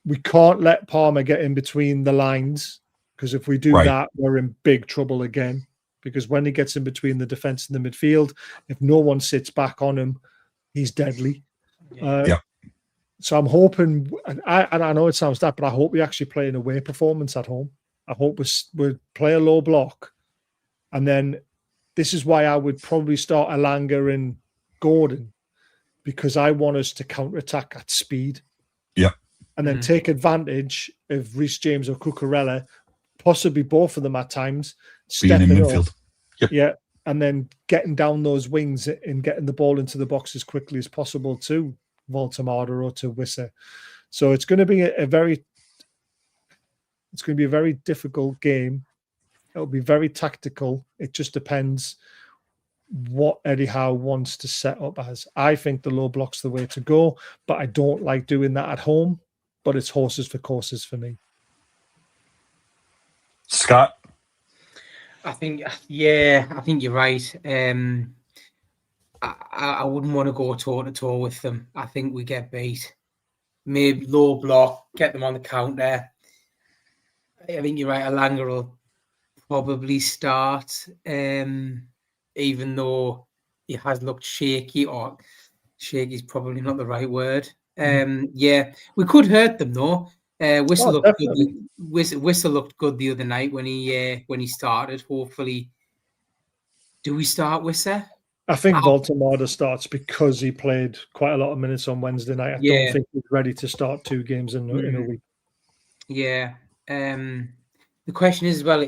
we can't let Palmer get in between the lines, because if we do that, we're in big trouble again. Because when he gets in between the defence and the midfield, if no one sits back on him, he's deadly. So I'm hoping, and I know it sounds that, but I hope we actually play an away performance at home. I hope we play a low block. And then this is why I would probably start Elanga and Gordon, because I want us to counter-attack at speed. Yeah. And then take advantage of Reece James or Cucurella, possibly both of them at times, being in midfield. Yeah. And then getting down those wings and getting the ball into the box as quickly as possible to Voltemada or to Wissa. So it's going to be a very difficult game. It'll be very tactical. It just depends what Eddie Howe wants to set up as. I think the low block's the way to go, but I don't like doing that at home. But it's horses for courses for me. Scott? I think you're right. I wouldn't want to go toe-to-toe with them. I think we get beat. Maybe low block, get them on the counter. I think you're right. Elanga will probably start, even though he has looked shaky, or shaky is probably not the right word. We could hurt them though. Whistle looked good the other night when he started. Hopefully, do we start Whistle? I think Voltemada starts because he played quite a lot of minutes on Wednesday night. I don't think he's ready to start 2 games in a week. Yeah. The question is, well,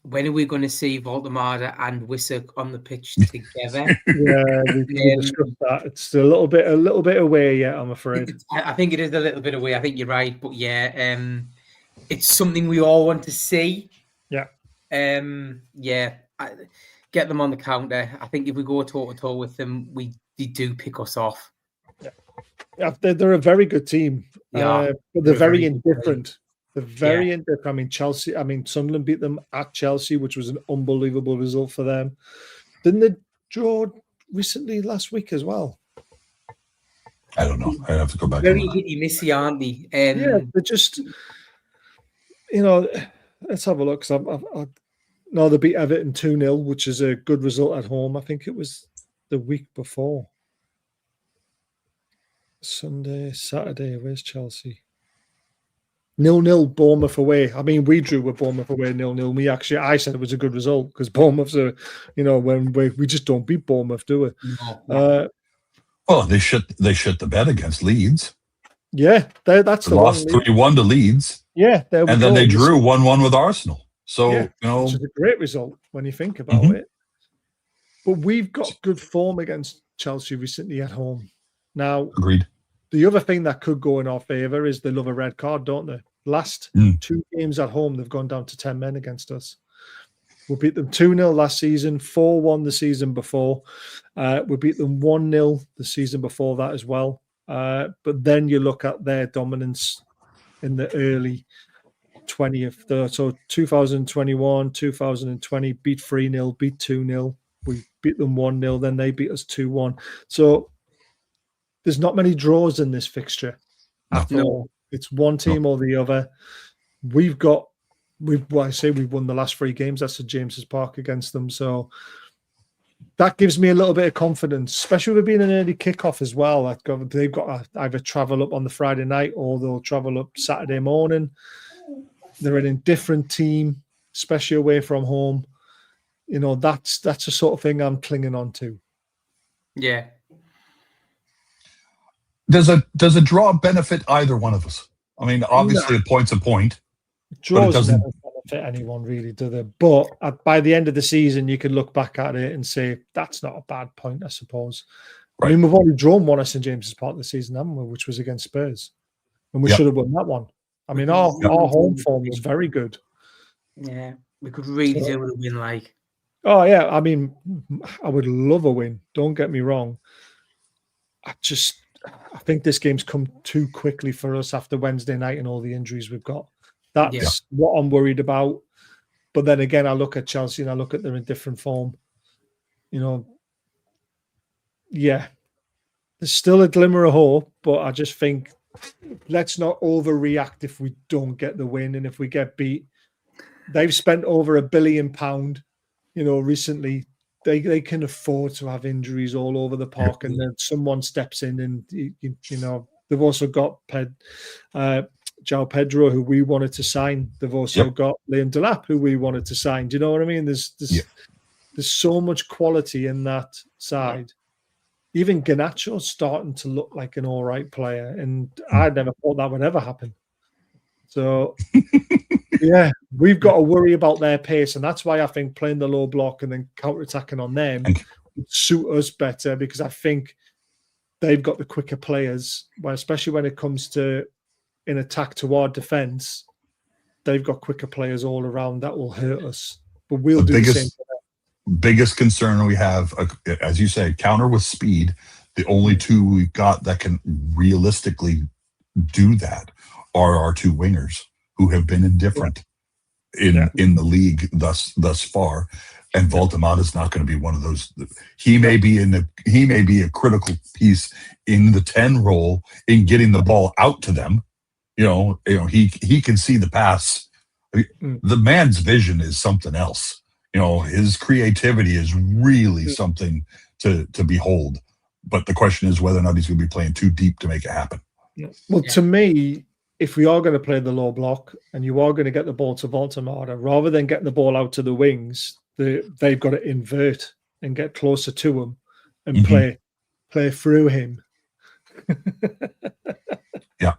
when are we going to see Voltemada and Wissa on the pitch together? We discussed that. It's a little bit away yet, I'm afraid. I think it is a little bit away. I think you're right, but it's something we all want to see. Get them on the counter. I think if we go toe-to-toe with them, they do pick us off. They're a very good team. But they're very indifferent. They're very indifferent. I mean, Sunderland beat them at Chelsea, which was an unbelievable result for them. Didn't they draw recently last week as well? I don't know. I have to go back. Very hit-y-missy, aren't they? They're just, let's have a look. No, they beat Everton 2-0, which is a good result at home. I think it was the week before. Saturday, where's Chelsea? 0-0 Bournemouth away. I mean, we drew with Bournemouth away 0-0. I said it was a good result because Bournemouth's when we just don't beat Bournemouth, do we? No. Well, they shut the bed against Leeds. Yeah, that's the lost 3-1 to Leeds. Yeah, and then they drew 1-1 with Arsenal. So which is a great result when you think about it. But we've got good form against Chelsea recently at home. Now, agreed. The other thing that could go in our favour is they love a red card, don't they? Last 2 games at home, they've gone down to 10 men against us. We beat them 2-0 last season, 4-1 the season before. We beat them 1-0 the season before that as well. But then you look at their dominance in the early 20th. So 2021, 2020, beat 3-0, beat 2-0. We beat them 1-0, then they beat us 2-1. So there's not many draws in this fixture at all. It's one team or the other. We've won the last 3 games at St James's Park against them. So that gives me a little bit of confidence, especially with being an early kickoff as well. They've got to either travel up on the Friday night or they'll travel up Saturday morning. They're an indifferent team, especially away from home. That's the sort of thing I'm clinging on to. Yeah. Does a draw benefit either one of us? I mean, obviously a point's a point. Draws doesn't benefit anyone really, do they? But by the end of the season, you can look back at it and say, that's not a bad point, I suppose. Right. I mean, we've already drawn one at St James's Park this season, haven't we? Which was against Spurs. And we should have won that one. I mean, our home form was very good. Yeah, we could really do with a win like. Oh, yeah. I mean, I would love a win. Don't get me wrong. I think this game's come too quickly for us after Wednesday night and all the injuries we've got. That's what I'm worried about. But then again, I look at Chelsea and I look at them in different form. There's still a glimmer of hope, but I just think let's not overreact if we don't get the win and if we get beat. They've spent over £1 billion, recently. They can afford to have injuries all over the park, and then someone steps in, and they've also got João Pedro, who we wanted to sign. They've also got Liam Delap, who we wanted to sign. Do you know what I mean? There's so much quality in that side. Even Garnacho's starting to look like an all right player, and I never thought that would ever happen. So, yeah, we've got to worry about their pace, and that's why I think playing the low block and then counter-attacking on them would suit us better, because I think they've got the quicker players, especially when it comes to in attack toward defence. They've got quicker players all around that will hurt us, but we'll do the same thing. Biggest concern we have, as you say, counter with speed. The only two we've got that can realistically do that are our two wingers, who have been indifferent in the league thus far. And Voltemada is not going to be one of those. He may be a critical piece in the 10 role in getting the ball out to them. He can see the pass. The man's vision is something else. His creativity is really something to behold. But the question is whether or not he's going to be playing too deep to make it happen. Well, to me, if we are going to play the low block and you are going to get the ball to Voltemada, rather than getting the ball out to the wings, they've got to invert and get closer to him and play through him. Yeah.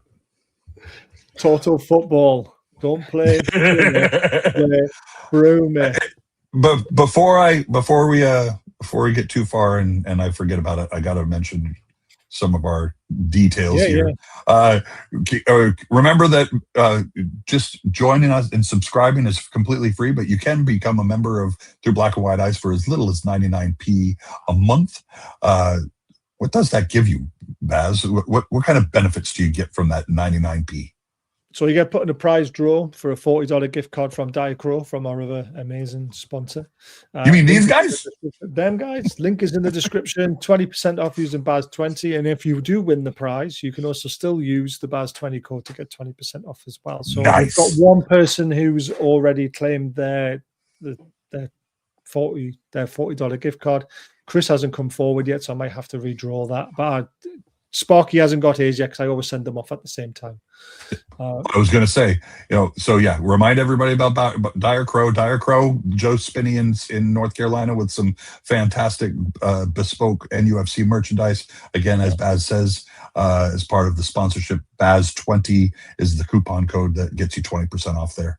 Total football. Don't play through me. But before we get too far and I forget about it, I got to mention some of our details here. Remember that just joining us and subscribing is completely free, but you can become a member through Black and White Eyes for as little as 99p a month. What does that give you, Baz? What kind of benefits do you get from that 99p? So you get put in a prize draw for a $40 gift card from Diacro, from our other amazing sponsor. You mean these guys? Them guys. Link is in the description. 20% off using Baz20. And if you do win the prize, you can also still use the Baz20 code to get 20% off as well. So we've got one person who's already claimed their $40 gift card. Chris hasn't come forward yet, so I might have to redraw that. But Sparky hasn't got his yet, because I always send them off at the same time. I was going to say, remind everybody about Diacro. Diacro, Joe Spinney in North Carolina with some fantastic bespoke NUFC merchandise. Again, as Baz says, as part of the sponsorship, Baz20 is the coupon code that gets you 20% off there.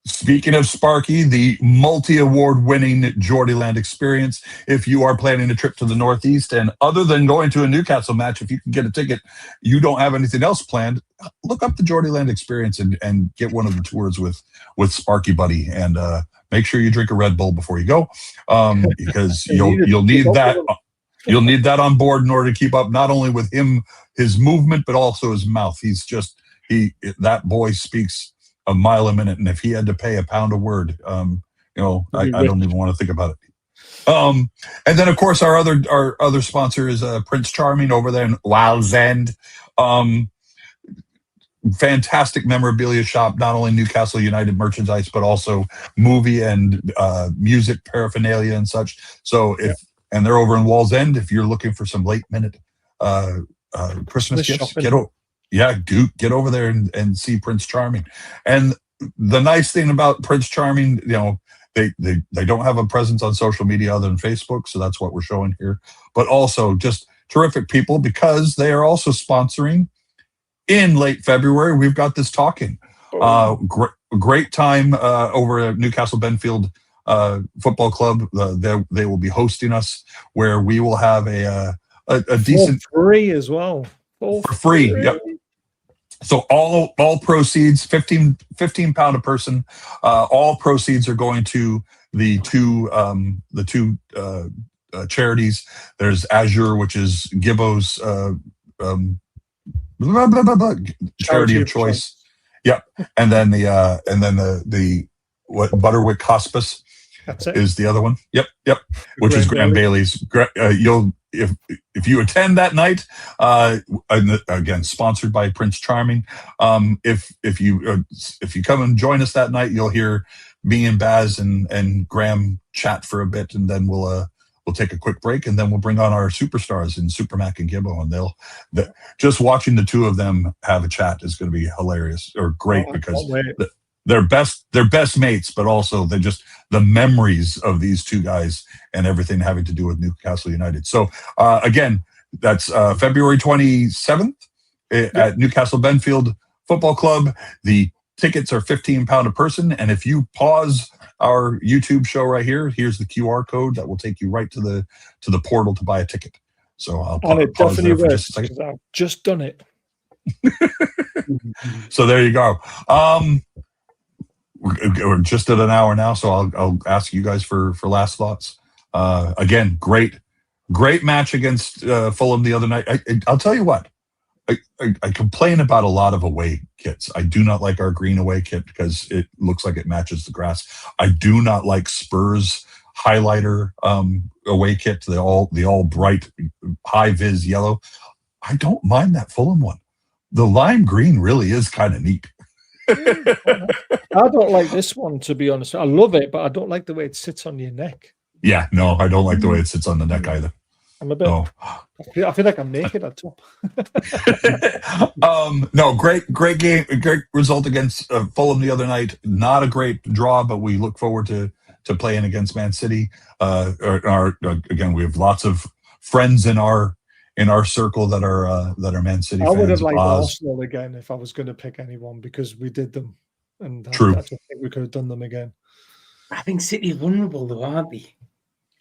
Speaking of Sparky, the multi-award winning Geordieland experience, if you are planning a trip to the Northeast, and other than going to a Newcastle match, if you can get a ticket, you don't have anything else planned, look up the Geordieland experience and get one of the tours with Sparky Buddy, and make sure you drink a Red Bull before you go, because you'll need that. You'll need that on board in order to keep up not only with his movement, but also his mouth. That boy speaks a mile a minute, and if he had to pay £1 a word, I don't even want to think about it. And then of course our other sponsor is Prince Charming over there in Wallsend. Fantastic memorabilia shop, not only Newcastle United merchandise, but also movie and music paraphernalia and such. So and they're over in Wallsend. If you're looking for some late minute Christmas gifts, get over there and see Prince Charming. And the nice thing about Prince Charming, they don't have a presence on social media other than Facebook, so that's what we're showing here. But also just terrific people, because they are also sponsoring in late February. We've got this talking. Great time over at Newcastle Benfield Football Club. They will be hosting us, where we will have a decent free as well. For free. Yep. So all proceeds, £15 a person. All proceeds are going to the two charities. There's Azure, which is Gibbo's charity of choice. Yep. And then the Butterwick Hospice is the other one. Yep. Which is Graham Bailey's. if you attend that night, and again sponsored by Prince Charming, if you come and join us that night, you'll hear me and Baz and Graham chat for a bit, and then we'll take a quick break, and then we'll bring on our superstars in Supermac and Gibbo, and just watching the two of them have a chat is going to be hilarious or great, because they're best mates, but also they're just the memories of these two guys and everything having to do with Newcastle United. So again, that's February 27th at Newcastle Benfield Football Club. The tickets are £15 a person, and if you pause our YouTube show right here, here's the QR code that will take you right to the portal to buy a ticket. So I'll pause there for just a second. I've just done it. So there you go. We're just at an hour now, so I'll ask you guys for last thoughts. Again, great match against Fulham the other night. I'll tell you what, I complain about a lot of away kits. I do not like our green away kit because it looks like it matches the grass. I do not like Spurs highlighter away kit. The all bright high vis yellow. I don't mind that Fulham one. The lime green really is kind of neat. I don't like this one, to be honest. I love it, but I don't like the way it sits on your neck. Yeah, no, I don't like the way it sits on the neck either. I'm a bit. No. I feel like I'm naked at top. No, great game, great result against Fulham the other night. Not a great draw, but we look forward to playing against Man City. Again, we have lots of friends in our circle that are Man City fans. I would have liked Arsenal again if I was going to pick anyone, because we did them, and True. I just think we could have done them again. I think City's vulnerable, though, aren't they?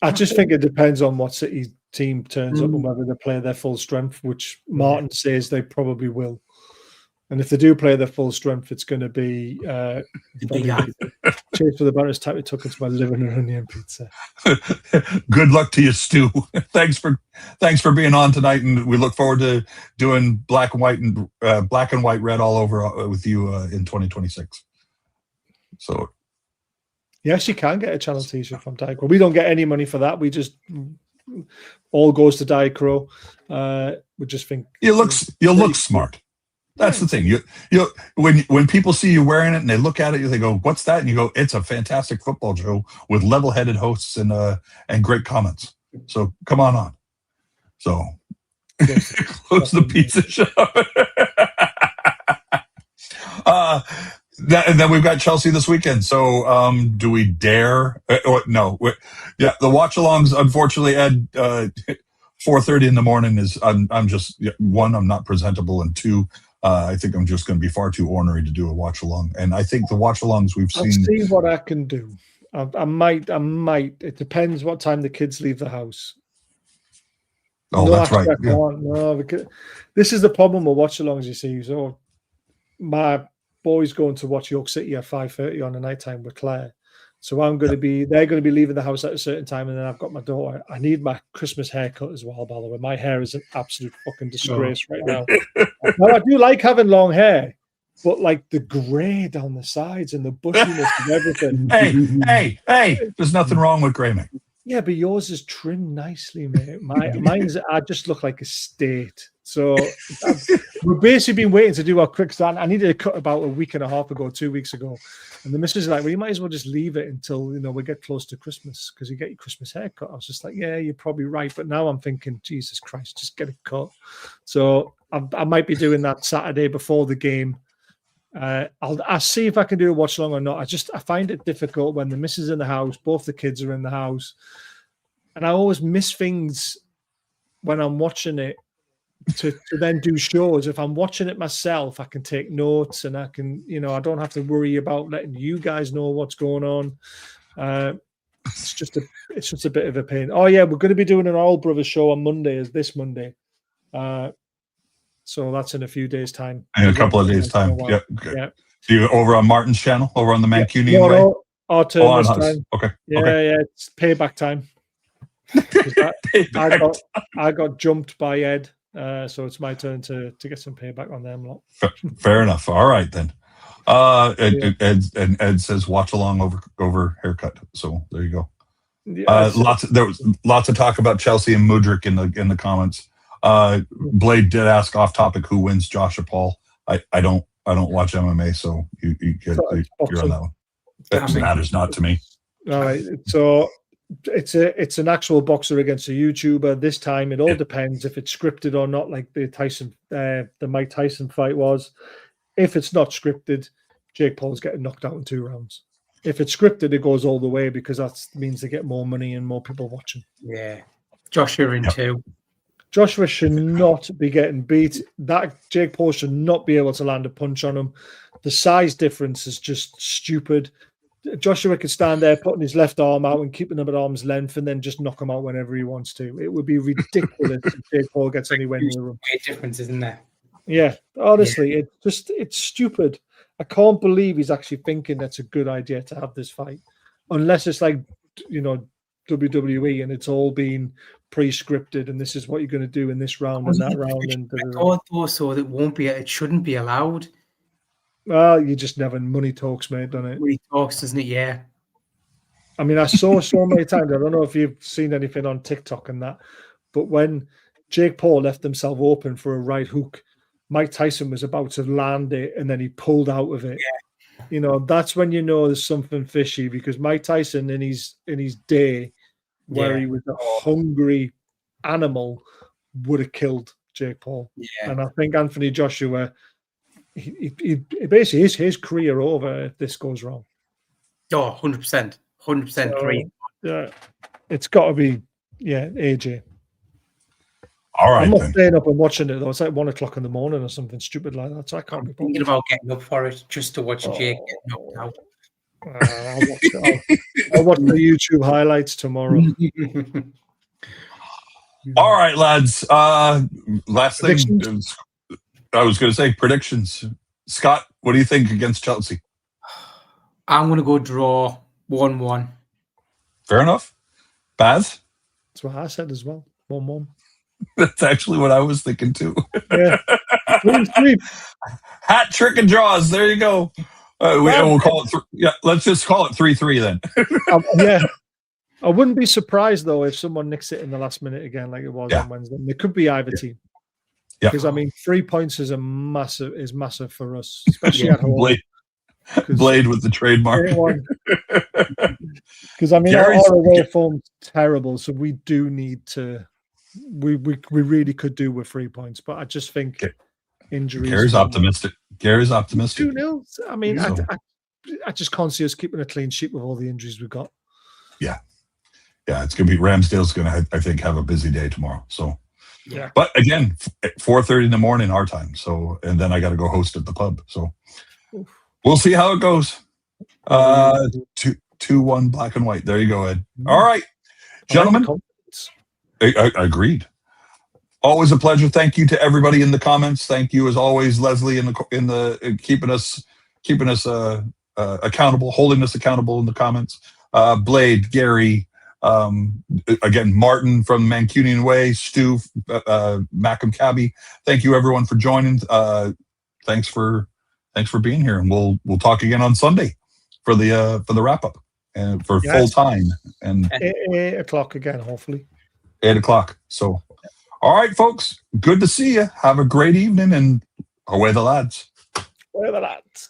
I just think it depends on what City team turns up and whether they play their full strength, which Martin says they probably will. And if they do play their full strength, it's going to be chase for the bonus type we took into my liver and onion pizza. Good luck to you, Stu. Thanks for being on tonight, and we look forward to doing black and white red all over with you in 2026. So. Yes, you can get a channel t-shirt from Diacro. We don't get any money for that. We just all goes to Diacro. We just think you'll look smart. That's the thing. You when people see you wearing it and they look at it, they go, "What's that?" And you go, "It's a fantastic football show with level-headed hosts and great comments." So come on. So close the pizza shop. And then we've got Chelsea this weekend. So do we dare? No. The watch-alongs, unfortunately, Ed, 4:30 in the morning is I'm just, one, I'm not presentable, and two, I think I'm just going to be far too ornery to do a watch-along. And I think the watch-alongs we've seen. I'll see what I can do. I might. It depends what time the kids leave the house. Oh, no, that's right. Yeah. No, because this is the problem with watch-alongs, you see. So my boys going to watch York City at 5:30 on the night time with Claire. So they're going to be leaving the house at a certain time, and then I've got my daughter. I need my Christmas haircut as well, by the way. My hair is an absolute fucking disgrace right now. Now, I do like having long hair, but like the grey down the sides and the bushiness and everything. Hey, there's nothing wrong with grey, mate. Yeah, but yours is trimmed nicely, mate. Mine's, I just look like a state. So we've basically been waiting to do our quick start. I needed a cut about a week and a half ago, 2 weeks ago. And the missus is like, well, you might as well just leave it until, we get close to Christmas because you get your Christmas haircut. I was just like, yeah, you're probably right. But now I'm thinking, Jesus Christ, just get it cut. So I might be doing that Saturday before the game. I'll see if I can do a watch along or not. I find it difficult when the missus is in the house, both the kids are in the house, and I always miss things when I'm watching it to then do shows. If I'm watching it myself, I can take notes and I can, I don't have to worry about letting you guys know what's going on. It's just a bit of a pain. Oh yeah, we're going to be doing an All Brothers show on Monday, this Monday. So that's in a few days' time. In a couple of days' time. Yeah. So you over on Martin's channel, over on the Mancunian way? No, our turn this time. Okay. Yeah, it's payback time. I got jumped by Ed, so it's my turn to get some payback on them lot. Fair enough. All right then. Ed says watch along over haircut. So there you go. There was lots of talk about Chelsea and Mudryk in the comments. Blade did ask off topic who wins, Josh or Paul. I don't watch MMA, so you're on that one. That matters not to me. All right, so it's an actual boxer against a YouTuber. This time, it all depends if it's scripted or not, like the Mike Tyson fight was. If it's not scripted, Jake Paul's getting knocked out in 2 rounds. If it's scripted, it goes all the way because that means they get more money and more people watching. Yeah, Joshua in 2. Joshua should not be getting beat. That Jake Paul should not be able to land a punch on him. The size difference is just stupid. Joshua could stand there, putting his left arm out and keeping him at arm's length, and then just knock him out whenever he wants to. It would be ridiculous if Jake Paul gets anywhere near him. Weight difference, isn't there? Yeah, honestly, it's stupid. I can't believe he's actually thinking that's a good idea to have this fight, unless it's like, WWE and it's all been pre-scripted and this is what you're going to do in this round and that round. And I thought also that it shouldn't be allowed. Well, you just never money talks, mate, doesn't it? Money talks, doesn't it? Yeah. I mean, I saw so many times. I don't know if you've seen anything on TikTok and that, but when Jake Paul left himself open for a right hook, Mike Tyson was about to land it and then he pulled out of it. Yeah. That's when you know there's something fishy, because Mike Tyson in his day where he was a hungry animal would have killed Jake Paul. Yeah. And I think Anthony Joshua, he basically is his career over if this goes wrong. Oh, 100%. 100% agree. Yeah. It's got to be, AJ. All right. I'm not staying up and watching it though. It's like 1 o'clock in the morning or something stupid like that. So I can't be thinking about getting up for it just to watch Jake get knocked out. I'll watch the YouTube highlights tomorrow. All right, lads. Last thing I was going to say, predictions. Scott, what do you think against Chelsea? I'm going to go draw 1-1. Fair enough. Baz? That's what I said as well. 1-1. That's actually what I was thinking too. Yeah. Hat trick and draws. There you go. We'll call it. Let's just call it 3-3 then. Yeah. I wouldn't be surprised though if someone nicks it in the last minute again, like it was on Wednesday. It could be either team. Because I mean, 3 points is massive for us, especially at home. Blade with the trademark. Because I mean, our away form's terrible, so we do need to. We really could do with 3 points, but I just think injuries. Gary's optimistic. 2-0. I mean, I just can't see us keeping a clean sheet with all the injuries we've got. Yeah, it's gonna be Ramsdale's gonna, I think, have a busy day tomorrow. So, but again, 4:30 in the morning our time. So, and then I got to go host at the pub. So, we'll see how it goes. 2-1 black and white. There you go, Ed. All right, gentlemen. I agreed. Always a pleasure. Thank you to everybody in the comments. Thank you as always, Leslie, in the keeping us accountable, holding us accountable in the comments. Blade, Gary, again, Martin from Mancunian Way, Stu, Macam Cabby. Thank you everyone for joining. Thanks for being here, and we'll talk again on Sunday for the wrap up and for Fulltyne and 8 o'clock again, hopefully. 8 o'clock. So, all right, folks. Good to see you. Have a great evening, and away the lads. Away the lads.